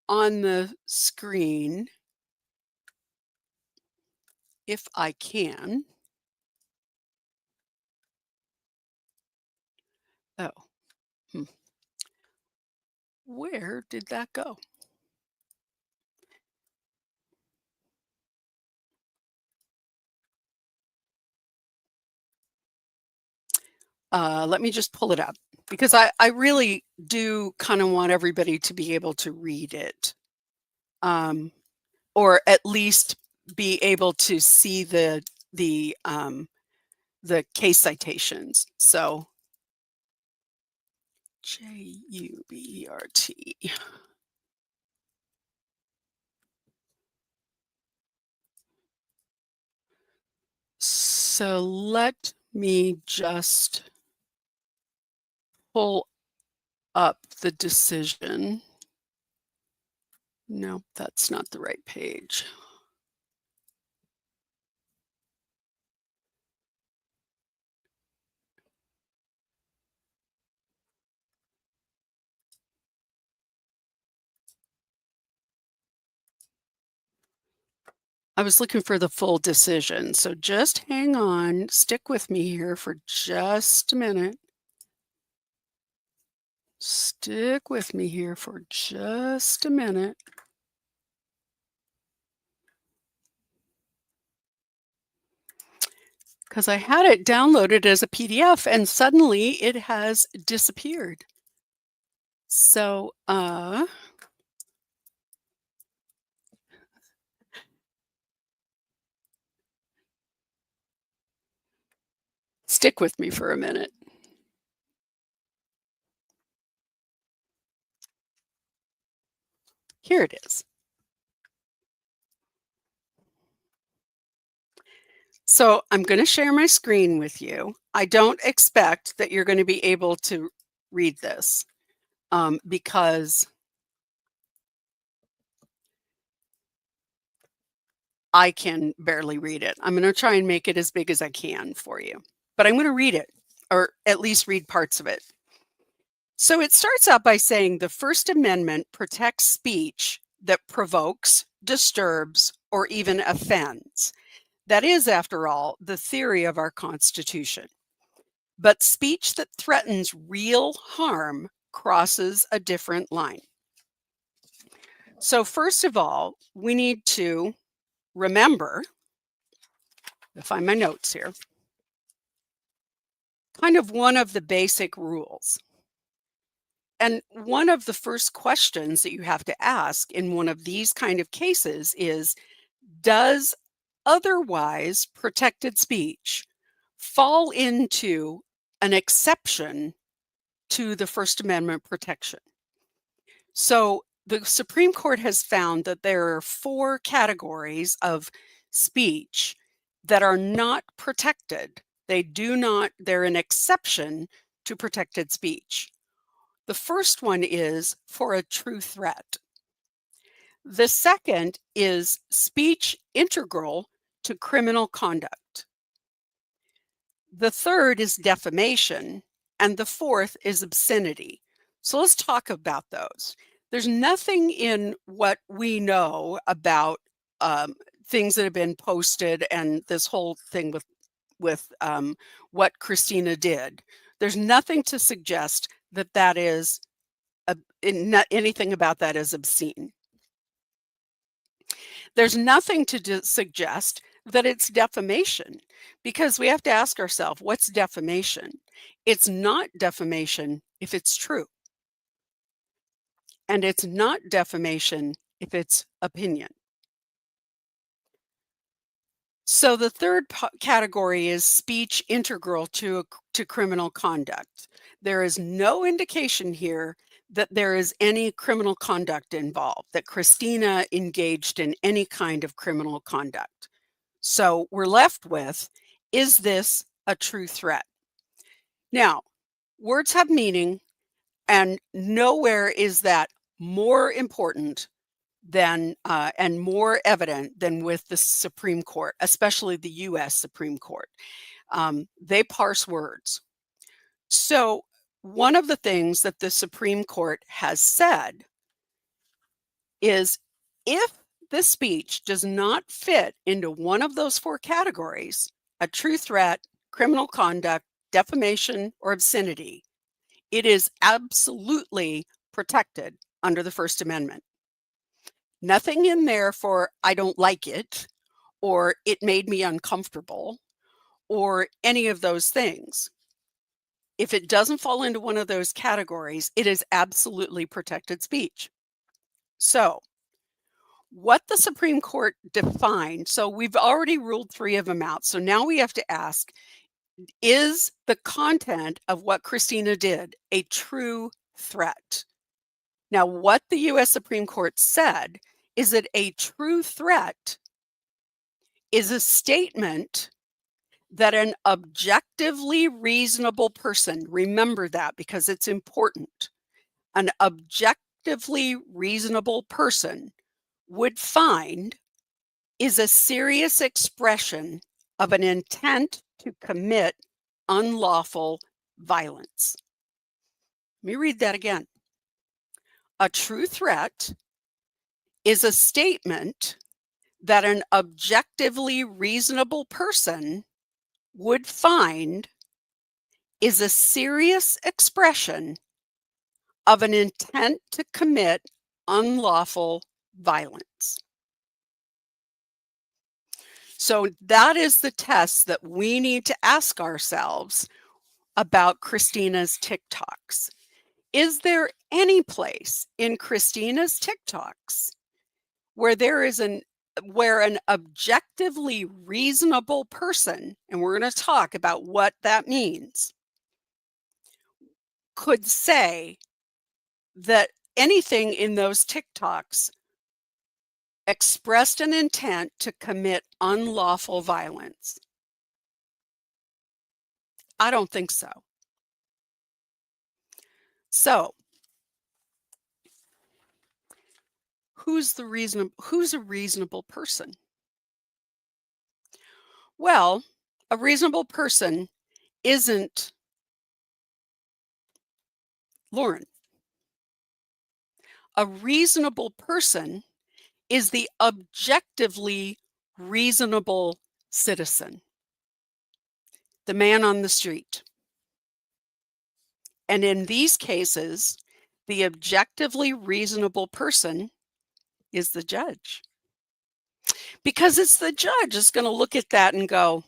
on the screen if I can. Oh, where did that go? Let me just pull it up because I really do kind of want everybody to be able to read it, or at least be able to see the case citations. So JUBERT. So let me just pull up the decision. No, that's not the right page. I was looking for the full decision, so just hang on, stick with me here for just a minute. Stick with me here for just a minute. Because I had it downloaded as a PDF and suddenly it has disappeared. So, stick with me for a minute. Here it is. So I'm going to share my screen with you. I don't expect that you're going to be able to read this because I can barely read it. I'm going to try and make it as big as I can for you, but I'm going to read it, or at least read parts of it. So it starts out by saying the First Amendment protects speech that provokes, disturbs, or even offends. That is, after all, the theory of our Constitution. But speech that threatens real harm crosses a different line. So first of all, we need to remember, to find my notes here, kind of one of the basic rules. And one of the first questions that you have to ask in one of these kind of cases is, does otherwise protected speech fall into an exception to the First Amendment protection? So the Supreme Court has found that there are 4 categories of speech that are not protected. They're an exception to protected speech. The first one is for a true threat. The second is speech integral to criminal conduct. The third is defamation, and the fourth is obscenity. So let's talk about those. There's nothing in what we know about things that have been posted and this whole thing with what Christina did. There's nothing to suggest that that is anything about that is obscene. There's nothing to suggest that it's defamation, because we have to ask ourselves, what's defamation? It's not defamation if it's true. And it's not defamation if it's opinion. So the third category is speech integral to criminal conduct. There is no indication here that there is any criminal conduct involved, that Christina engaged in any kind of criminal conduct. So we're left with, is this a true threat? Now, words have meaning, and nowhere is that more important than and more evident than with the Supreme Court, especially the U.S. Supreme Court. They parse words. So one of the things that the Supreme Court has said is, if the speech does not fit into one of those 4 categories, a true threat, criminal conduct, defamation, or obscenity, it is absolutely protected under the First Amendment. Nothing in there for I don't like it, or it made me uncomfortable, or any of those things. If it doesn't fall into one of those categories, it is absolutely protected speech. So what the Supreme Court defined, so we've already ruled 3 of them out. So now we have to ask, is the content of what Christina did a true threat? Now, what the U.S. Supreme Court said is that a true threat is a statement that an objectively reasonable person, remember that because it's important, an objectively reasonable person would find is a serious expression of an intent to commit unlawful violence. Let me read that again. A true threat is a statement that an objectively reasonable person would find is a serious expression of an intent to commit unlawful violence. So that is the test that we need to ask ourselves about Christina's TikToks. Is there any place in Christina's TikToks where where an objectively reasonable person, and we're going to talk about what that means, could say that anything in those TikToks expressed an intent to commit unlawful violence? I don't think so. So, who's a reasonable person? Well, a reasonable person isn't Lauren. A reasonable person is the objectively reasonable citizen, the man on the street. And in these cases, the objectively reasonable person is the judge. Because it's the judge is going to look at that and go,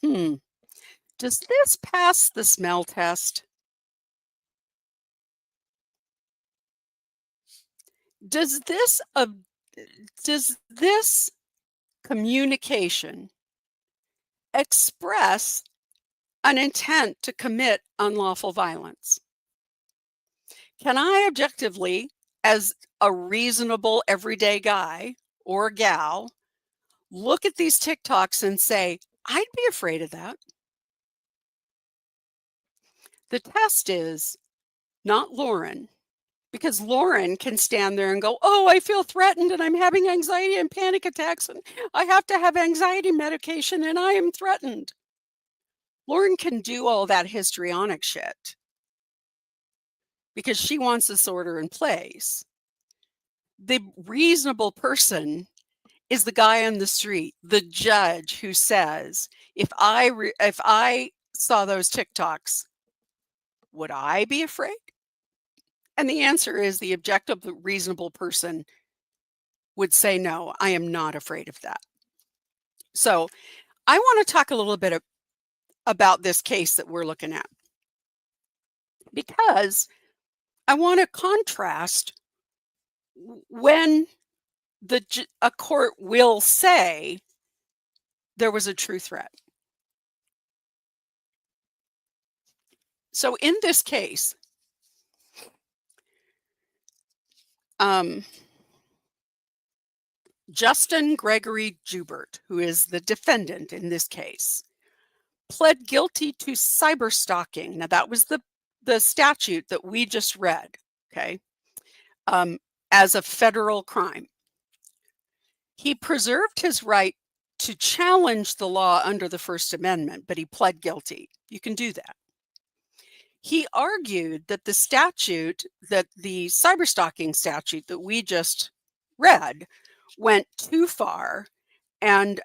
does this pass the smell test? Does this communication express an intent to commit unlawful violence? Can I objectively, as a reasonable everyday guy or gal, look at these TikToks and say, I'd be afraid of that? The test is not Lauren, because Lauren can stand there and go, oh, I feel threatened and I'm having anxiety and panic attacks and I have to have anxiety medication and I am threatened. Lauren can do all that histrionic shit because she wants this order in place. The reasonable person is the guy on the street, the judge who says, if I saw those TikToks, would I be afraid? And the answer is the objective, reasonable person would say, no, I am not afraid of that. So I want to talk a little bit about this case that we're looking at, because I want to contrast when a court will say there was a true threat. So in this case, Justin Gregory Joubert, who is the defendant in this case, pled guilty to cyberstalking. Now that was the statute that we just read, okay, as a federal crime. He preserved his right to challenge the law under the First Amendment, but he pled guilty. You can do that. He argued that the cyberstalking statute that we just read went too far and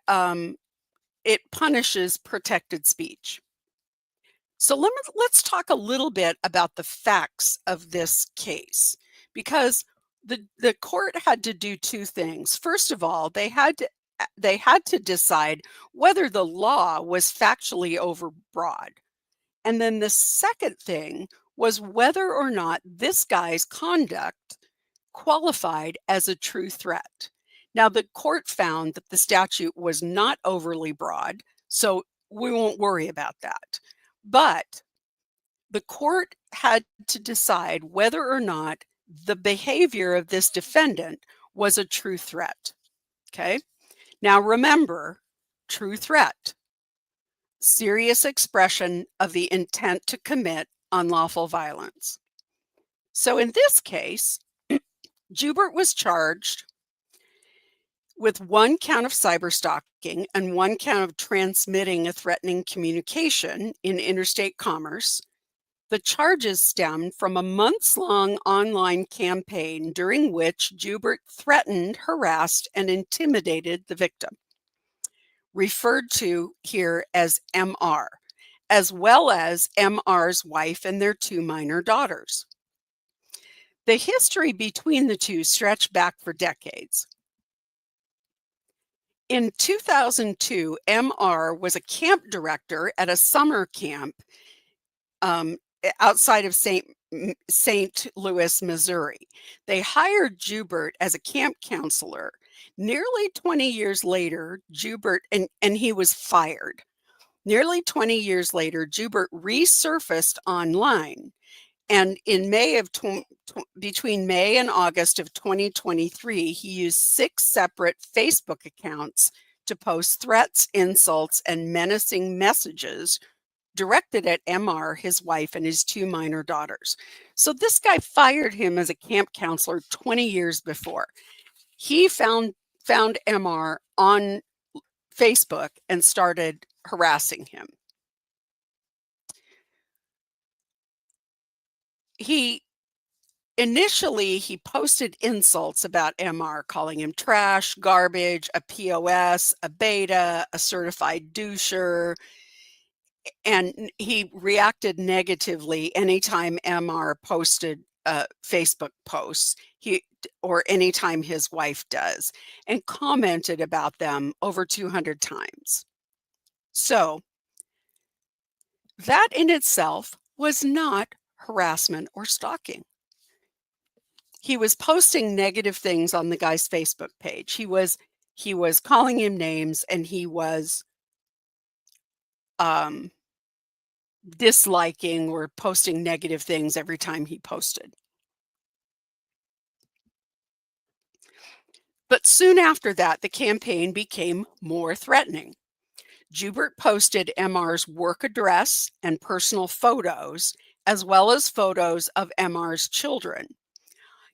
it punishes protected speech. So let's talk a little bit about the facts of this case, because the court had to do two things. First of all, they had to decide whether the law was factually overbroad. And then the second thing was whether or not this guy's conduct qualified as a true threat. Now, the court found that the statute was not overly broad, so we won't worry about that. But the court had to decide whether or not the behavior of this defendant was a true threat. Okay? Now, remember, true threat, serious expression of the intent to commit unlawful violence. So in this case, Joubert was charged with one count of cyberstalking and one count of transmitting a threatening communication in interstate commerce. The charges stemmed from a months-long online campaign during which Joubert threatened, harassed, and intimidated the victim, referred to here as MR, as well as MR's wife and their two minor daughters. The history between the two stretched back for decades. In 2002, MR was a camp director at a summer camp outside of St. Louis, Missouri. They hired Joubert as a camp counselor. Nearly 20 years later, Joubert, and he was fired. Nearly 20 years later, Joubert resurfaced online. And in between May and August of 2023, he used 6 separate Facebook accounts to post threats, insults, and menacing messages directed at MR, his wife, and his two minor daughters. So this guy fired him as a camp counselor 20 years before. He found MR on Facebook and started harassing him. Initially, he posted insults about MR, calling him trash, garbage, a POS, a beta, a certified doucher, and he reacted negatively anytime MR posted Facebook posts, or anytime his wife does, and commented about them over 200 times. So that in itself was not harassment or stalking. he was posting negative things on the guy's Facebook page. He was calling him names, and he was disliking or posting negative things every time he posted. But soon after that, the campaign became more threatening. Joubert posted MR's work address and personal photos, as well as photos of MR's children.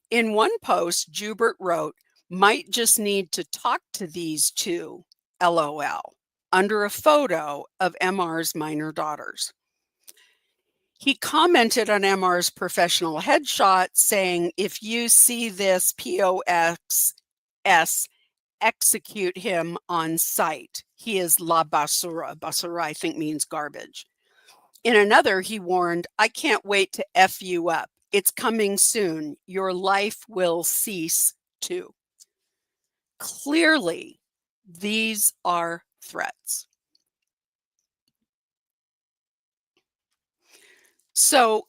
In one post, Joubert wrote, "Might just need to talk to these two, LOL," under a photo of MR's minor daughters. He commented on MR's professional headshot, saying, "If you see this POXS, execute him on sight. He is la basura." Basura, I think, means garbage. In another, he warned, "I can't wait to F you up. It's coming soon. Your life will cease too." Clearly, these are threats. So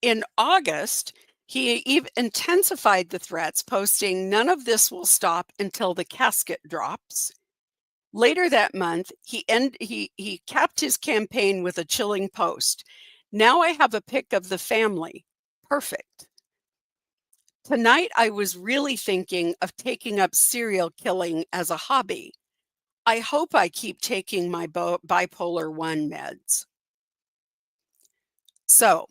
in August, he even intensified the threats, posting, "None of this will stop until the casket drops." Later that month, he capped his campaign with a chilling post. "Now I have a pic of the family. Perfect. Tonight I was really thinking of taking up serial killing as a hobby. I hope I keep taking my bipolar 1 meds." So,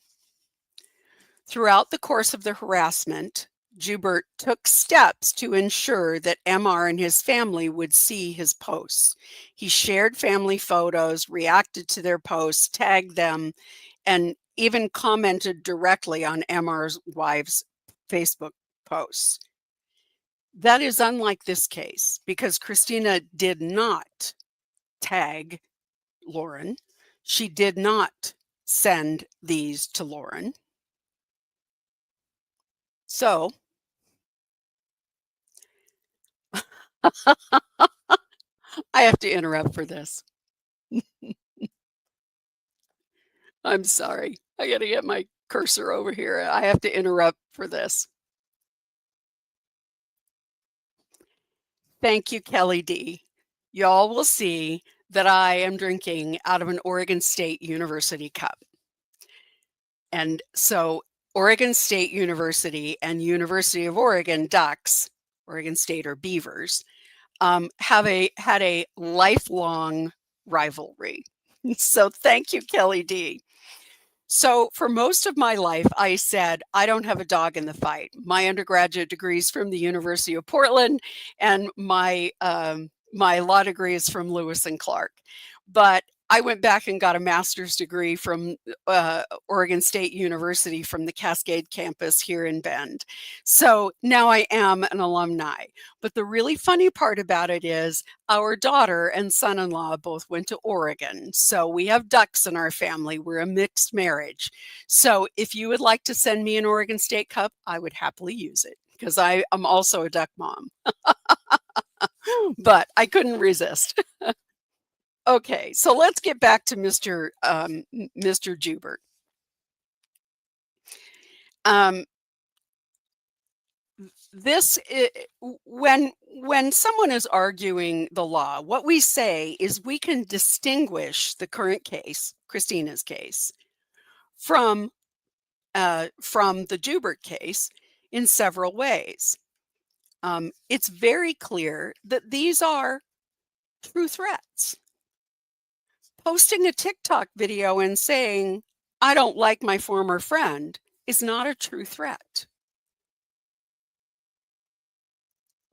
throughout the course of the harassment, Joubert took steps to ensure that MR and his family would see his posts. He shared family photos, reacted to their posts, tagged them, and even commented directly on MR's wife's Facebook posts. That is unlike this case because Christina did not tag Lauren. She did not send these to Lauren. So I have to interrupt for this. I'm sorry. I got to get my cursor over here. I have to interrupt for this. Thank you, Kelly D. Y'all will see that I am drinking out of an Oregon State University cup. And so Oregon State University and University of Oregon Ducks, Oregon State or Beavers, had a lifelong rivalry. So thank you, Kelly D. So for most of my life, I said, I don't have a dog in the fight. My undergraduate degree is from the University of Portland, and my law degree is from Lewis and Clark. But I went back and got a master's degree from Oregon State University from the Cascade campus here in Bend. So now I am an alumni. But the really funny part about it is our daughter and son-in-law both went to Oregon. So we have ducks in our family. We're a mixed marriage. So if you would like to send me an Oregon State cup, I would happily use it because I am also a duck mom. But I couldn't resist. Okay, so let's get back to Mr. Joubert. When someone is arguing the law, what we say is we can distinguish the current case, Christina's case, from the Joubert case in several ways. It's very clear that these are true threats. Posting a TikTok video and saying, "I don't like my former friend," is not a true threat.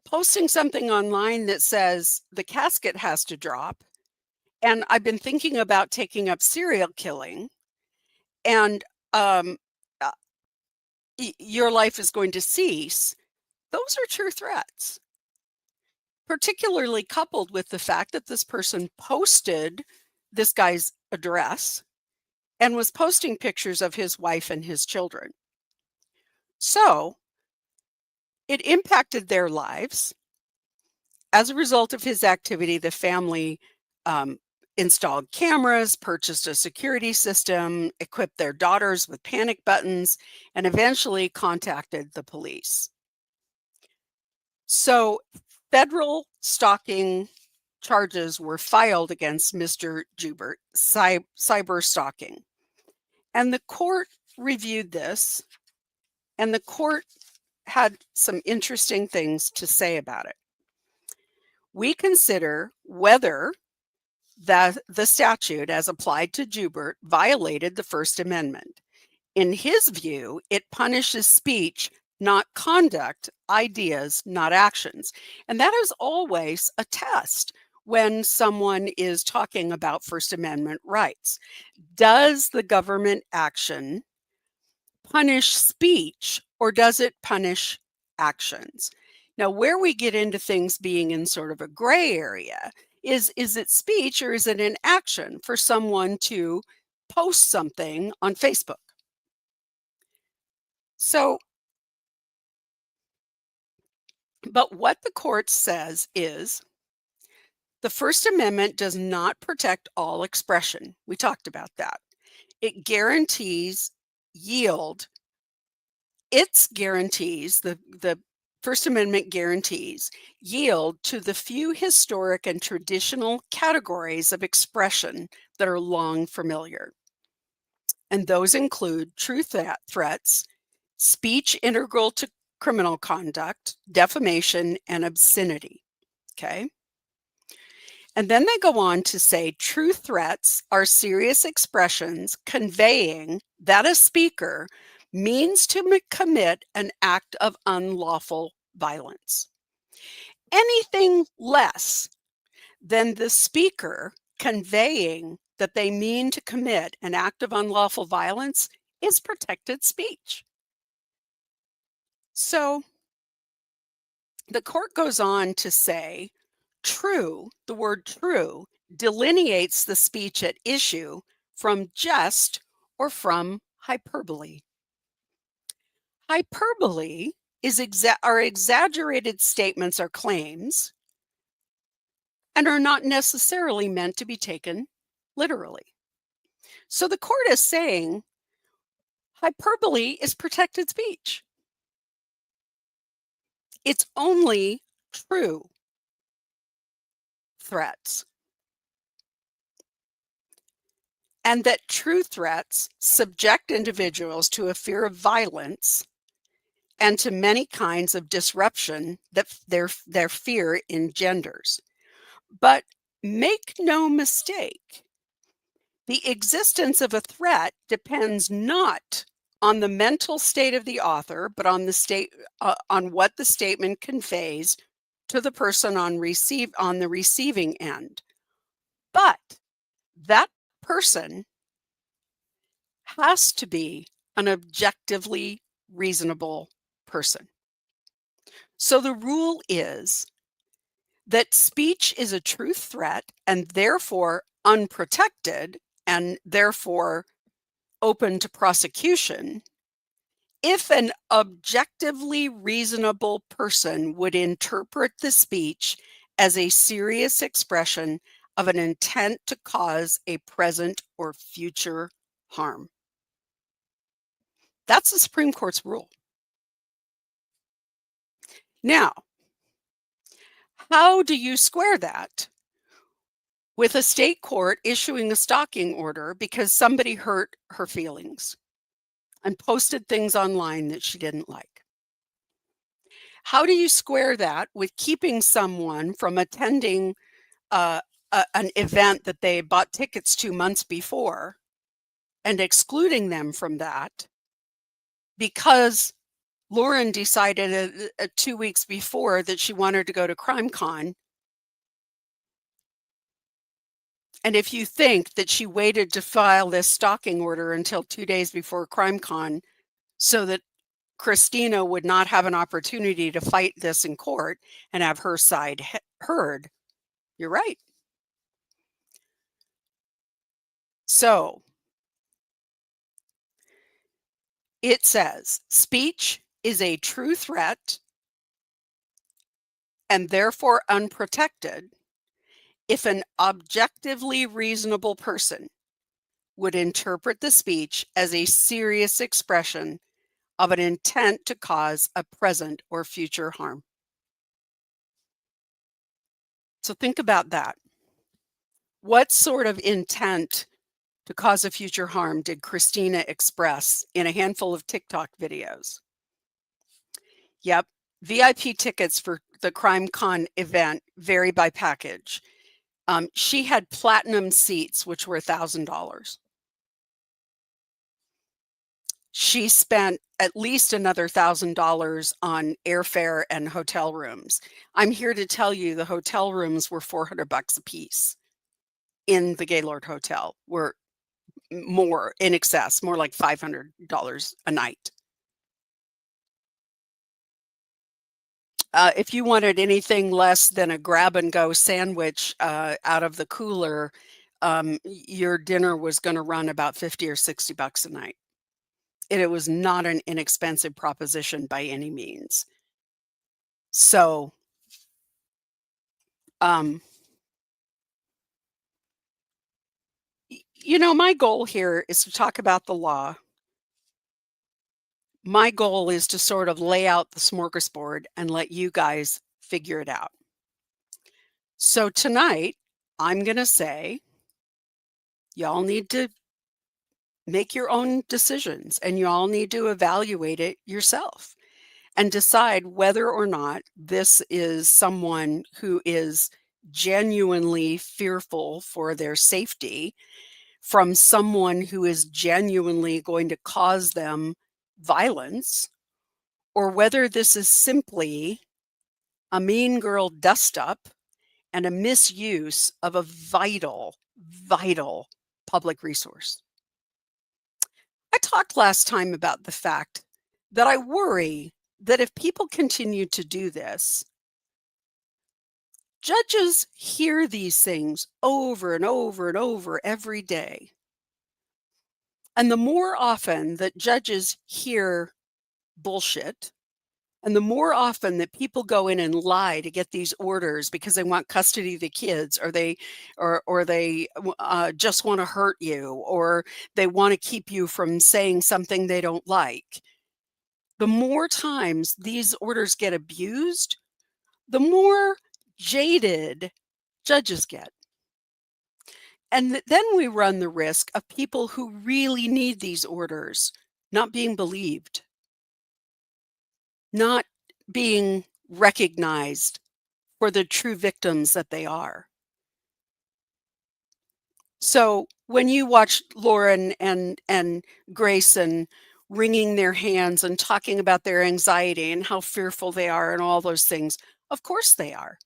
Posting something online that says the casket has to drop, and I've been thinking about taking up serial killing, and your life is going to cease, those are true threats. Particularly coupled with the fact that this person posted this guy's address and was posting pictures of his wife and his children. So it impacted their lives. As a result of his activity, the family installed cameras, purchased a security system, equipped their daughters with panic buttons, and eventually contacted the police. So federal stalking charges were filed against Mr. Joubert, cyber stalking. And the court reviewed this, and the court had some interesting things to say about it. We consider whether the statute as applied to Joubert violated the First Amendment. In his view, it punishes speech, not conduct, ideas, not actions. And that is always a test when someone is talking about First Amendment rights. Does the government action punish speech, or does it punish actions? Now, where we get into things being in sort of a gray area is it speech or is it an action for someone to post something on Facebook? So, but what the court says is the First Amendment does not protect all expression. We talked about that. It guarantees yield. Its guarantees, the First Amendment guarantees yield to the few historic and traditional categories of expression that are long familiar. And those include true threats, speech integral to criminal conduct, defamation, and obscenity. Okay. And then they go on to say true threats are serious expressions conveying that a speaker means to commit an act of unlawful violence. Anything less than the speaker conveying that they mean to commit an act of unlawful violence is protected speech. So the court goes on to say, true, the word true, delineates the speech at issue from jest or from hyperbole. Hyperbole are exaggerated statements or claims and are not necessarily meant to be taken literally. So the court is saying hyperbole is protected speech. It's only true threats. And that true threats subject individuals to a fear of violence and to many kinds of disruption that their fear engenders. But make no mistake, the existence of a threat depends not on the mental state of the author, but on on what the statement conveys to the person on the receiving end. But that person has to be an objectively reasonable person. So the rule is that speech is a true threat and therefore unprotected and therefore open to prosecution if an objectively reasonable person would interpret the speech as a serious expression of an intent to cause a present or future harm. That's the Supreme Court's rule. Now, how do you square that with a state court issuing a stalking order because somebody hurt her feelings and posted things online that she didn't like? How do you square that with keeping someone from attending an event that they bought tickets to months before and excluding them from that because Lauren decided 2 weeks before that she wanted to go to CrimeCon? And if you think that she waited to file this stalking order until 2 days before CrimeCon so that Christina would not have an opportunity to fight this in court and have her side heard, you're right. So it says speech is a true threat and therefore unprotected if an objectively reasonable person would interpret the speech as a serious expression of an intent to cause a present or future harm. So think about that. What sort of intent to cause a future harm did Christina express in a handful of TikTok videos? Yep, VIP tickets for the CrimeCon event vary by package. She had platinum seats, which were $1,000. She spent at least another $1,000 on airfare and hotel rooms. I'm here to tell you the hotel rooms were $400 a piece in the Gaylord Hotel, were more in excess, more like $500 a night. If you wanted anything less than a grab-and-go sandwich out of the cooler, your dinner was going to run about $50 or $60 a night. It was not an inexpensive proposition by any means. So, you know, my goal here is to talk about the law. My goal is to sort of lay out the smorgasbord and let you guys figure it out. So tonight, I'm going to say, y'all need to make your own decisions and you all need to evaluate it yourself and decide whether or not this is someone who is genuinely fearful for their safety from someone who is genuinely going to cause them violence, or whether this is simply a mean girl dust-up and a misuse of a vital, vital public resource. I talked last time about the fact that I worry that if people continue to do this, judges hear these things over and over and over every day. And the more often that judges hear bullshit, and the more often that people go in and lie to get these orders because they want custody of the kids, or they just want to hurt you, or they want to keep you from saying something they don't like, the more times these orders get abused, the more jaded judges get. And then we run the risk of people who really need these orders not being believed, not being recognized for the true victims that they are. So when you watch Lauren and Grayson wringing their hands and talking about their anxiety and how fearful they are and all those things, of course they are.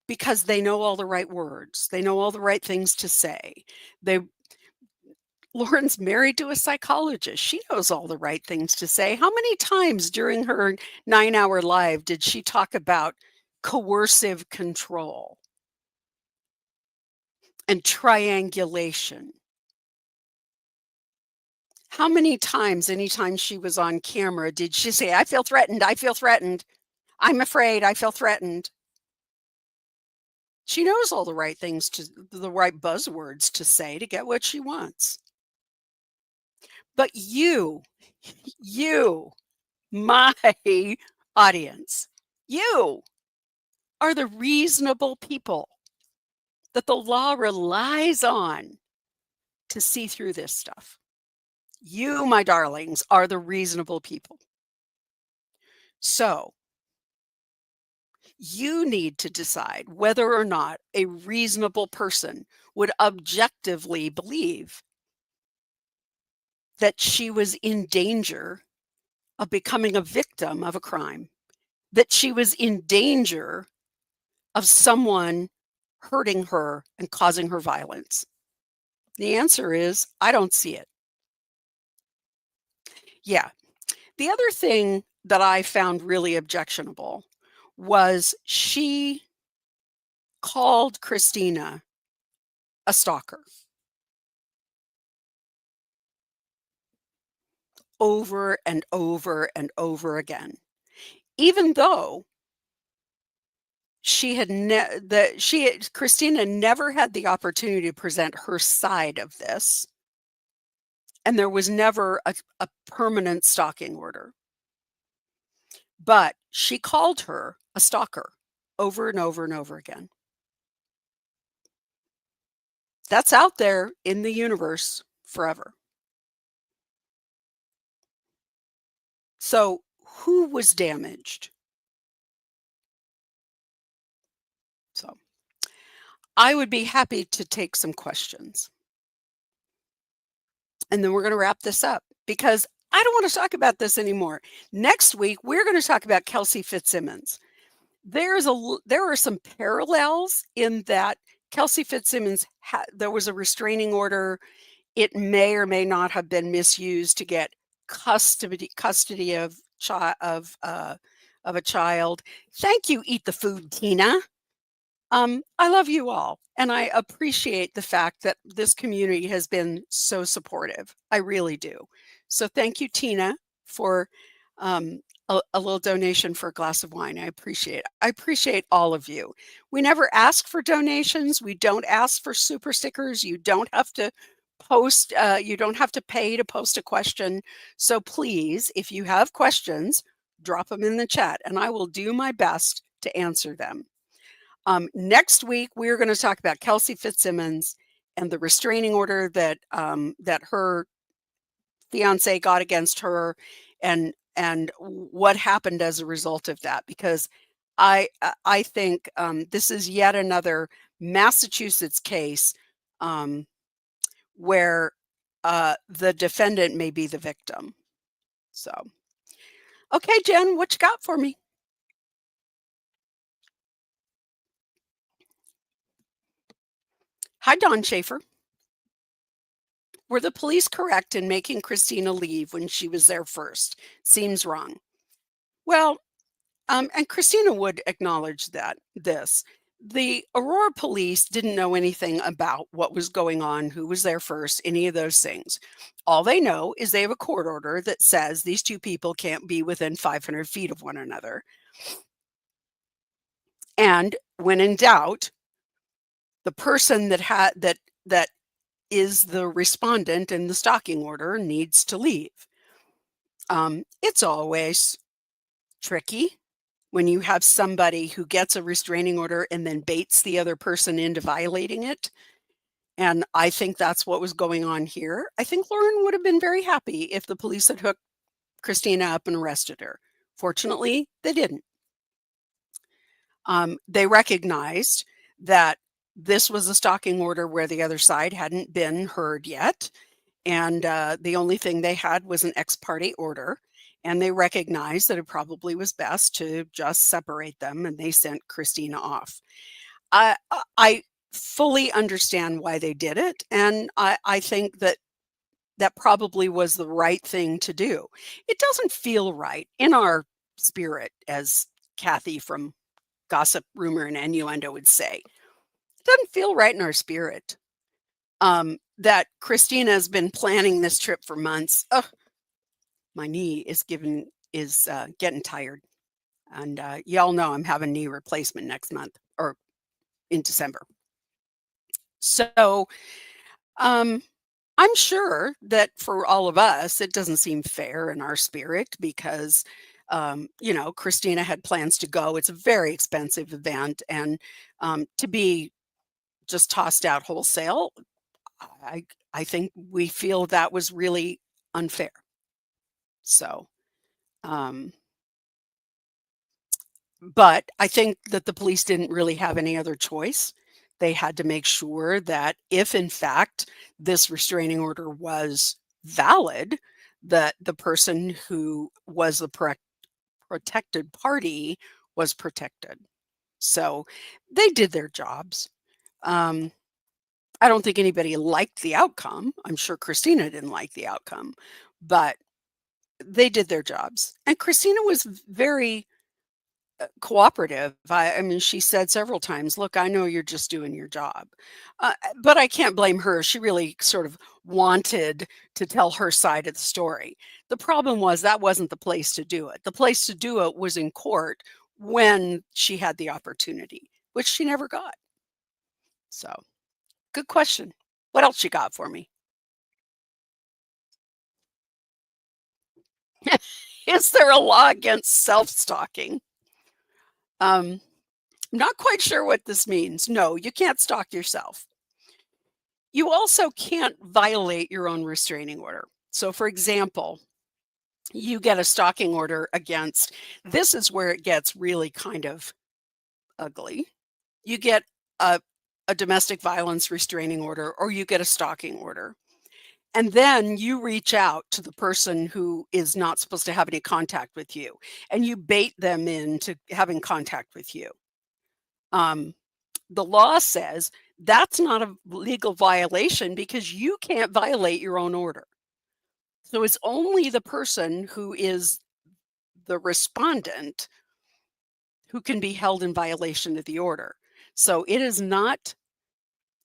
Because they know all the right words. They know all the right things to say. Lauren's married to a psychologist. She knows all the right things to say. How many times during her 9-hour live did she talk about coercive control and triangulation? How many times, anytime she was on camera, did she say, I feel threatened, I feel threatened, I'm afraid, I feel threatened? She knows all the right things the right buzzwords to say to get what she wants. But you, my audience, you are the reasonable people that the law relies on to see through this stuff. You, my darlings, are the reasonable people. So you need to decide whether or not a reasonable person would objectively believe that she was in danger of becoming a victim of a crime, that she was in danger of someone hurting her and causing her violence. The answer is, I don't see it. Yeah. The other thing that I found really objectionable was she called Christina a stalker over and over and over again, even though Christina never had the opportunity to present her side of this, and there was never a permanent stalking order. But she called her a stalker over and over and over again. That's out there in the universe forever. So who was damaged? So I would be happy to take some questions. And then we're going to wrap this up because I don't want to talk about this anymore. Next week, we're going to talk about Kelsey Fitzsimmons. There are some parallels in that Kelsey Fitzsimmons, there was a restraining order. It may or may not have been misused to get custody of a child. Thank you, Eat the Food, Tina. I love you all, and I appreciate the fact that this community has been so supportive. I really do. So thank you, Tina, for a little donation for a glass of wine. I appreciate it. I appreciate all of you. We never ask for donations. We don't ask for super stickers. You don't have to post, you don't have to pay to post a question. So please, if you have questions, drop them in the chat, and I will do my best to answer them. Next week, we're going to talk about Kelsey Fitzsimmons and the restraining order that that her fiance got against her, and what happened as a result of that. Because I think this is yet another Massachusetts case where the defendant may be the victim. So, okay, Jen, what you got for me? Hi, Don Schaefer. Were the police correct in making Christina leave when she was there first? Seems wrong. Well, and Christina would acknowledge that the Aurora police didn't know anything about what was going on, who was there first, any of those things. All they know is they have a court order that says these two people can't be within 500 feet of one another. And when in doubt, the person that is the respondent in the stalking order needs to leave. It's always tricky when you have somebody who gets a restraining order and then baits the other person into violating it. And I think that's what was going on here. I think Lauren would have been very happy if the police had hooked Christina up and arrested her. Fortunately, they didn't. They recognized that this was a stalking order where the other side hadn't been heard yet. And the only thing they had was an ex parte order. And they recognized that it probably was best to just separate them, and they sent Christina off. I fully understand why they did it, and I think that probably was the right thing to do. It doesn't feel right in our spirit, as Kathy from Gossip, Rumor, and Innuendo would say. It doesn't feel right in our spirit that Christina has been planning this trip for months. Ugh, my knee is getting tired, and y'all know I'm having knee replacement next month or in December. So I'm sure that for all of us, it doesn't seem fair in our spirit because Christina had plans to go. It's a very expensive event, and to be just tossed out wholesale, I think we feel that was really unfair. So, but I think that the police didn't really have any other choice. They had to make sure that if in fact this restraining order was valid, that the person who was the protected party was protected. So they did their jobs. I don't think anybody liked the outcome. I'm sure Christina didn't like the outcome, but they did their jobs. And Christina was very cooperative. I mean, she said several times, look, I know you're just doing your job. But I can't blame her. She really sort of wanted to tell her side of the story. The problem was that wasn't the place to do it. The place to do it was in court when she had the opportunity, which she never got. So, good question. What else you got for me? Is there a law against self-stalking? I'm not quite sure what this means. No, you can't stalk yourself. You also can't violate your own restraining order. So, for example, you get a stalking order against, this is where it gets really kind of ugly. You get a domestic violence restraining order, or you get a stalking order. And then you reach out to the person who is not supposed to have any contact with you, and you bait them into having contact with you. The law says that's not a legal violation because you can't violate your own order. So it's only the person who is the respondent who can be held in violation of the order. So it is not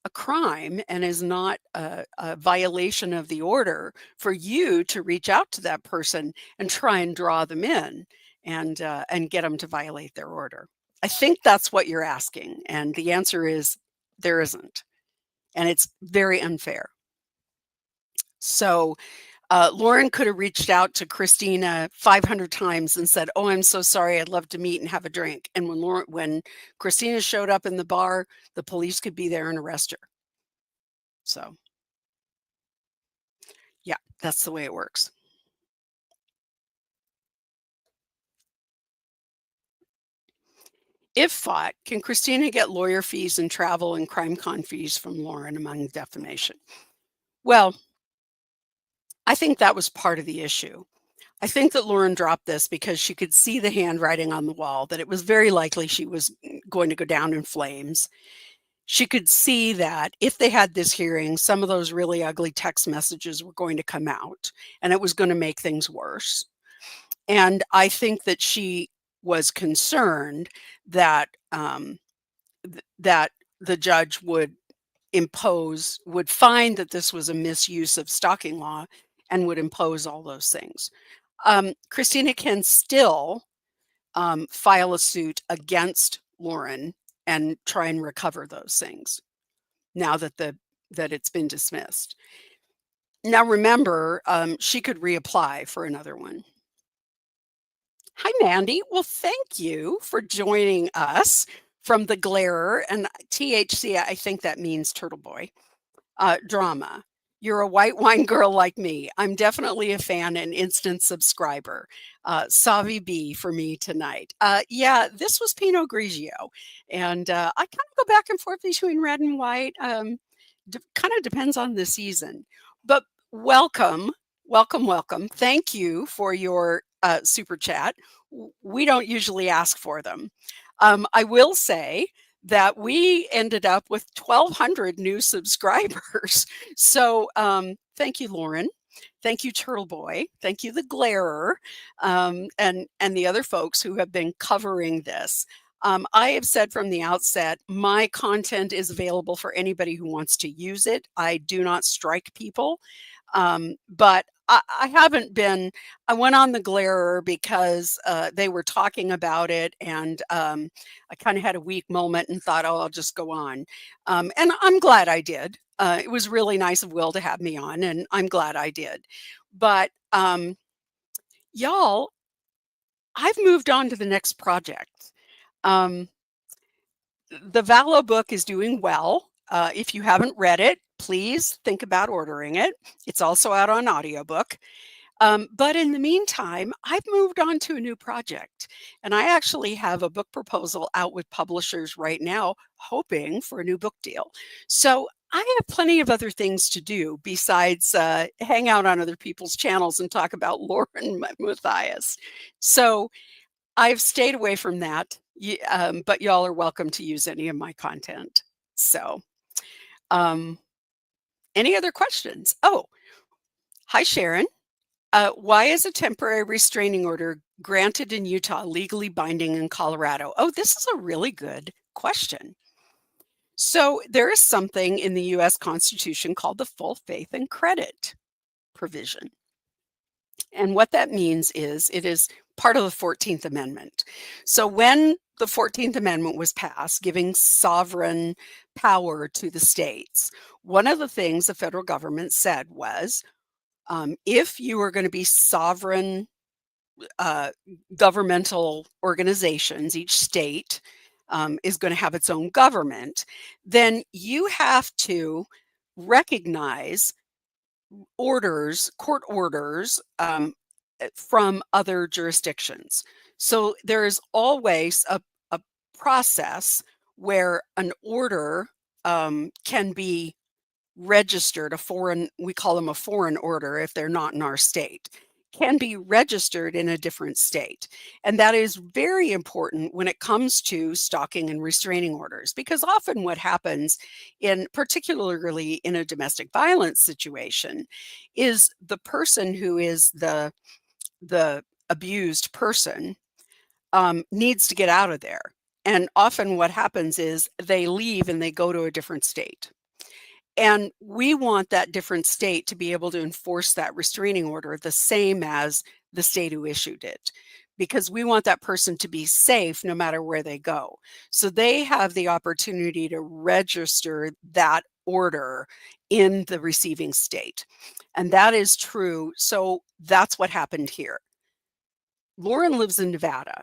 a crime and is not a violation of the order for you to reach out to that person and try and draw them in and get them to violate their order. I think that's what you're asking, and the answer is there isn't, and it's very unfair. So Lauren could have reached out to Christina 500 times and said, "Oh, I'm so sorry. I'd love to meet and have a drink." And when Christina showed up in the bar, the police could be there and arrest her. So, yeah, that's the way it works. If fought, can Christina get lawyer fees and travel and crime con fees from Lauren among defamation? Well, I think that was part of the issue. I think that Lauren dropped this because she could see the handwriting on the wall, that it was very likely she was going to go down in flames. She could see that if they had this hearing, some of those really ugly text messages were going to come out, and it was going to make things worse. And I think that she was concerned that that the judge would find that this was a misuse of stalking law and would impose all those things. Christina can still file a suit against Lauren and try and recover those things now that it's been dismissed. Now remember, she could reapply for another one. Hi, Mandy. Well, thank you for joining us from the Glarer and THC. I think that means Turtle Boy drama. You're a white wine girl like me. I'm definitely a fan and instant subscriber. Savi B for me tonight. Yeah, this was Pinot Grigio. And I kind of go back and forth between red and white. Kind of depends on the season. But welcome, welcome, welcome. Thank you for your super chat. We don't usually ask for them. I will say that we ended up with 1,200 new subscribers. So thank you, Lauren. Thank you, Turtle Boy. Thank you, the Glarer, and the other folks who have been covering this. I have said from the outset, my content is available for anybody who wants to use it. I do not strike people, but I haven't been. I went on the Glarer because they were talking about it, and I kind of had a weak moment and thought, oh, I'll just go on. And I'm glad I did. It was really nice of Will to have me on, and I'm glad I did. But y'all, I've moved on to the next project. The Vallow book is doing well. If you haven't read it, please think about ordering it. It's also out on audiobook. But in the meantime, I've moved on to a new project, and I actually have a book proposal out with publishers right now, hoping for a new book deal. So I have plenty of other things to do besides hang out on other people's channels and talk about Lauren Matthias. So I've stayed away from that, but y'all are welcome to use any of my content. So any other questions? Oh, hi, Sharon. Why is a temporary restraining order granted in Utah legally binding in Colorado? Oh, this is a really good question. So there is something in the U.S. Constitution called the full faith and credit provision. And what that means is it is part of the 14th Amendment. So when the 14th Amendment was passed, giving sovereign power to the states, one of the things the federal government said was, if you are going to be sovereign governmental organizations, each state is going to have its own government, then you have to recognize orders, court orders from other jurisdictions. So there is always a process where an order can be registered, we call them a foreign order if they're not in our state, can be registered in a different state. And that is very important when it comes to stalking and restraining orders, because often what happens particularly in a domestic violence situation, is the person who is the abused person needs to get out of there. And often what happens is they leave and they go to a different state. And we want that different state to be able to enforce that restraining order the same as the state who issued it, because we want that person to be safe no matter where they go. So they have the opportunity to register that order in the receiving state. And that is true. So that's what happened here. Lauren lives in Nevada.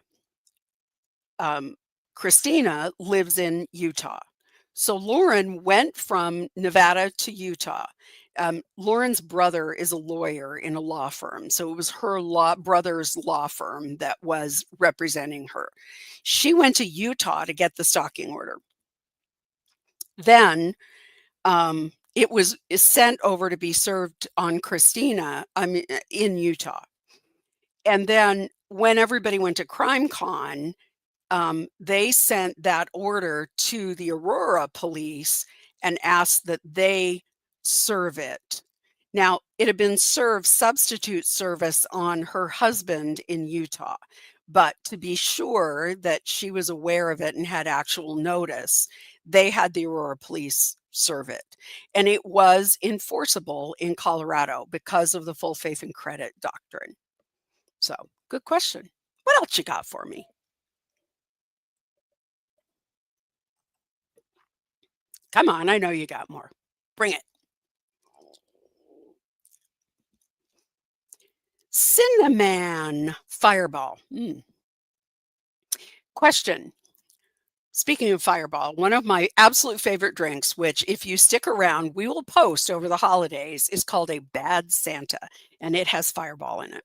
Christina lives in Utah. So Lauren went from Nevada to Utah. Lauren's brother is a lawyer in a law firm. So it was her brother's law firm that was representing her. She went to Utah to get the stalking order. Then it was sent over to be served on Christina in Utah. And then when everybody went to CrimeCon, they sent that order to the Aurora police and asked that they serve it. Now, it had been served substitute service on her husband in Utah, but to be sure that she was aware of it and had actual notice, they had the Aurora police serve it. And it was enforceable in Colorado because of the full faith and credit doctrine. So, good question. What else you got for me? Come on, I know you got more. Bring it. Cinnamon Fireball. Question. Speaking of Fireball, one of my absolute favorite drinks, which if you stick around, we will post over the holidays, is called a Bad Santa, and it has Fireball in it.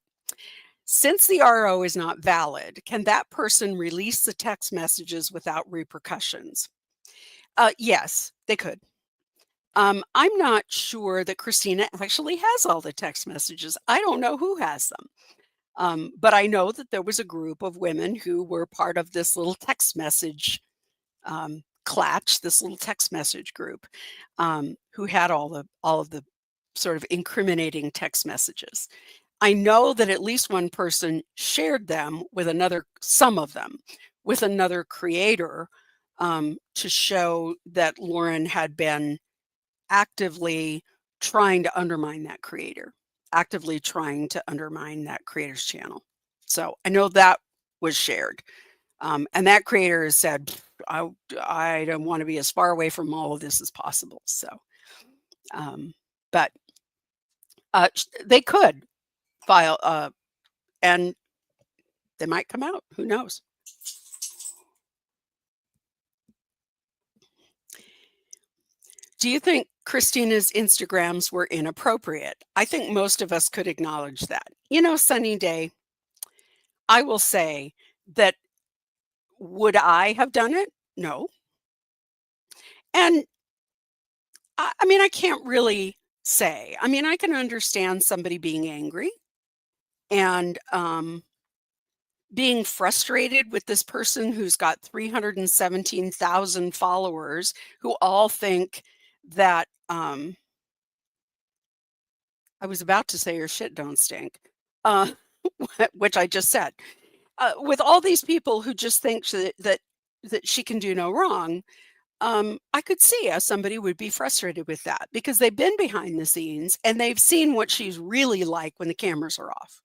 Since the RO is not valid, can that person release the text messages without repercussions? Yes, they could. I'm not sure that Christina actually has all the text messages. I don't know who has them. But I know that there was a group of women who were part of this little text message clatch, this little text message group, who had all of the sort of incriminating text messages. I know that at least one person shared them with some of them, with another creator, to show that Lauren had been actively trying to undermine that creator, actively trying to undermine that creator's channel. So I know that was shared. And that creator has said, I don't want to be as far away from all of this as possible. So, but they could file, and they might come out. Who knows? Do you think Christina's Instagrams were inappropriate? I think most of us could acknowledge that. Sunny Day, I will say that, would I have done it? No. And I can't really say. I can understand somebody being angry and being frustrated with this person who's got 317,000 followers who all think that I was about to say your shit don't stink, which I just said. With all these people who just think that she can do no wrong, I could see how somebody would be frustrated with that, because they've been behind the scenes and they've seen what she's really like when the cameras are off.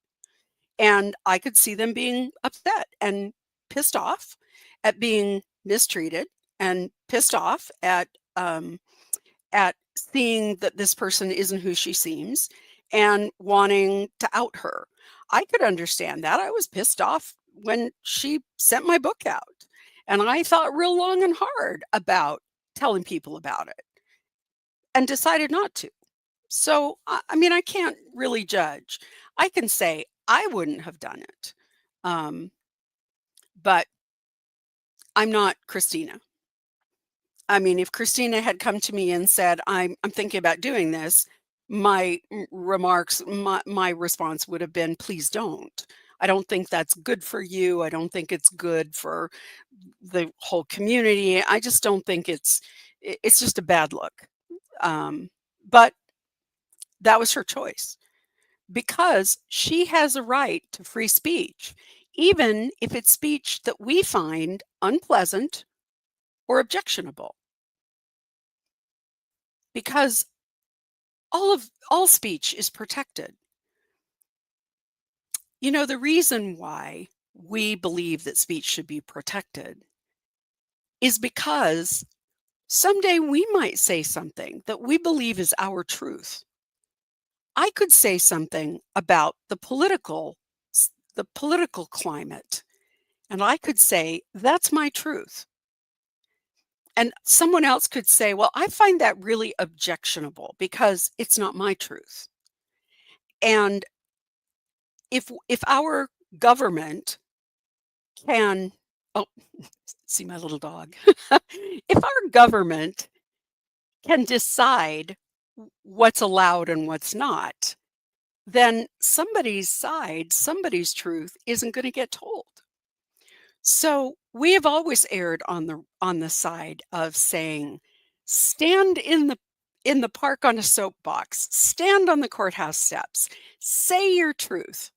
And I could see them being upset and pissed off at being mistreated and pissed off at seeing that this person isn't who she seems and wanting to out her. I could understand that. I was pissed off when she sent my book out, and I thought real long and hard about telling people about it and decided not to. So, I mean, I can't really judge. I can say I wouldn't have done it. Um, but I'm not Christina. I mean, if Christina had come to me and said, I'm thinking about doing this, my response would have been, please don't. I don't think that's good for you. I don't think it's good for the whole community. I just don't think it's just a bad look. But that was her choice because she has a right to free speech, even if it's speech that we find unpleasant or objectionable. Because all speech is protected. You know, the reason why we believe that speech should be protected is because someday we might say something that we believe is our truth. I could say something about the political climate, and I could say that's my truth. And someone else could say, well, I find that really objectionable because it's not my truth. And if our government can oh, see my little dog. If our government can decide what's allowed and what's not, then somebody's side, somebody's truth isn't going to get told. So we have always erred on the side of saying, stand in the park on a soapbox, stand on the courthouse steps, say your truth.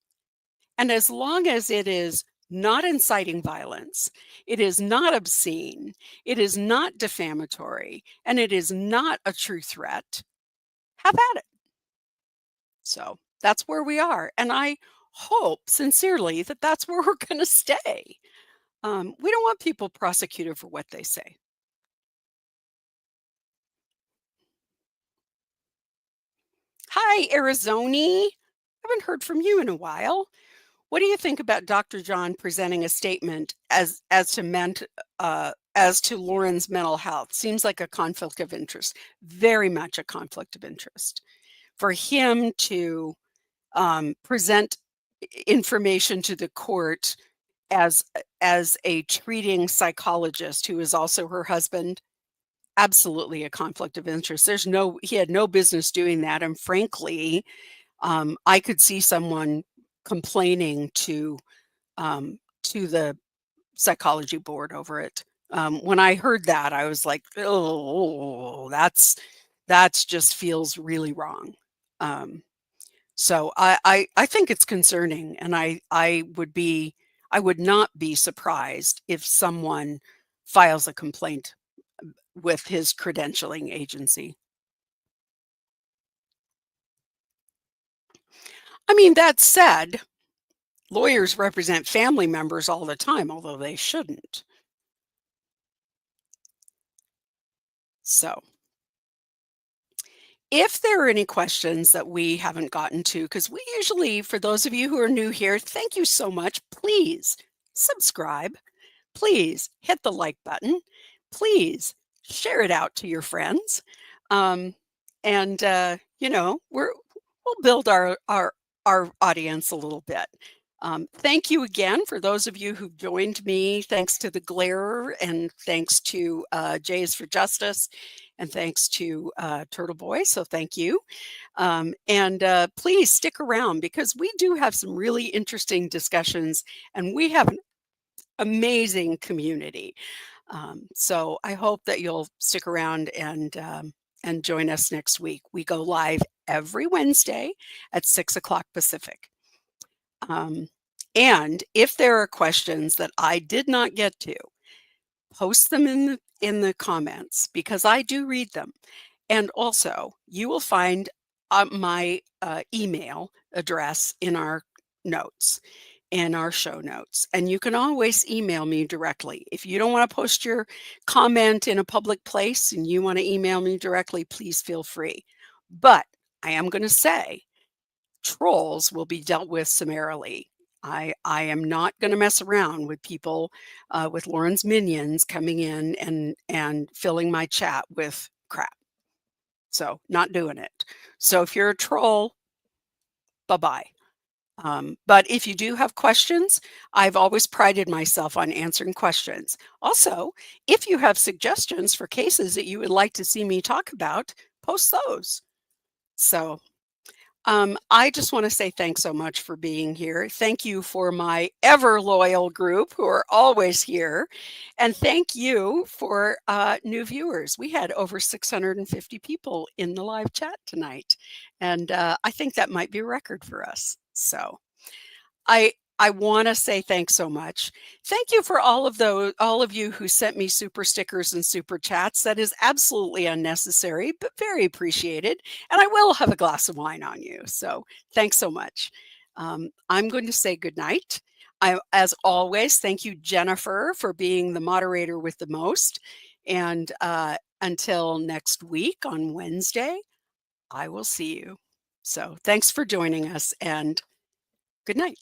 And as long as it is not inciting violence, it is not obscene, it is not defamatory, and it is not a true threat, have at it. So that's where we are. And I hope sincerely that that's where we're going to stay. We don't want people prosecuted for what they say. Hi, Arizona. Haven't heard from you in a while. What do you think about Dr. John presenting a statement as to Lauren's mental health? Seems like a conflict of interest, very much a conflict of interest. For him to present information to the court as a treating psychologist who is also her husband, absolutely a conflict of interest. He had no business doing that, and frankly, I could see someone complaining to the psychology board over it. When I heard that, I was like, oh, that's just feels really wrong. So I think it's concerning, and I would not be surprised if someone files a complaint with his credentialing agency. I mean, that said, lawyers represent family members all the time, although they shouldn't. So, if there are any questions that we haven't gotten to, because we usually, for those of you who are new here, thank you so much. Please subscribe. Please hit the like button. Please share it out to your friends. And you know, we'll build our audience a little bit. Thank you again for those of you who've joined me. Thanks to the Glare, and thanks to Jays for Justice, and thanks to Turtle Boy. So thank you. And please stick around because we do have some really interesting discussions, and we have an amazing community. So I hope that you'll stick around and join us next week. We go live every Wednesday at 6 o'clock Pacific. And if there are questions that I did not get to, post them in the comments because I do read them. And also, you will find my email address in our notes in our show notes. And you can always email me directly. If you don't want to post your comment in a public place and you want to email me directly, please feel free. But I am going to say trolls will be dealt with summarily. I am not going to mess around with people, with Lauren's minions coming in and filling my chat with crap. So not doing it. So if you're a troll, bye-bye. But if you do have questions, I've always prided myself on answering questions. Also, if you have suggestions for cases that you would like to see me talk about, post those. So I just want to say thanks so much for being here. Thank you for my ever loyal group who are always here. And thank you for new viewers. We had over 650 people in the live chat tonight. And I think that might be a record for us. So I want to say thanks so much. Thank you for all of you who sent me super stickers and super chats. That is absolutely unnecessary, but very appreciated. And I will have a glass of wine on you. So thanks so much. I'm going to say goodnight. As always, thank you, Jennifer, for being the moderator with the most. And until next week on Wednesday, I will see you. So thanks for joining us and good night.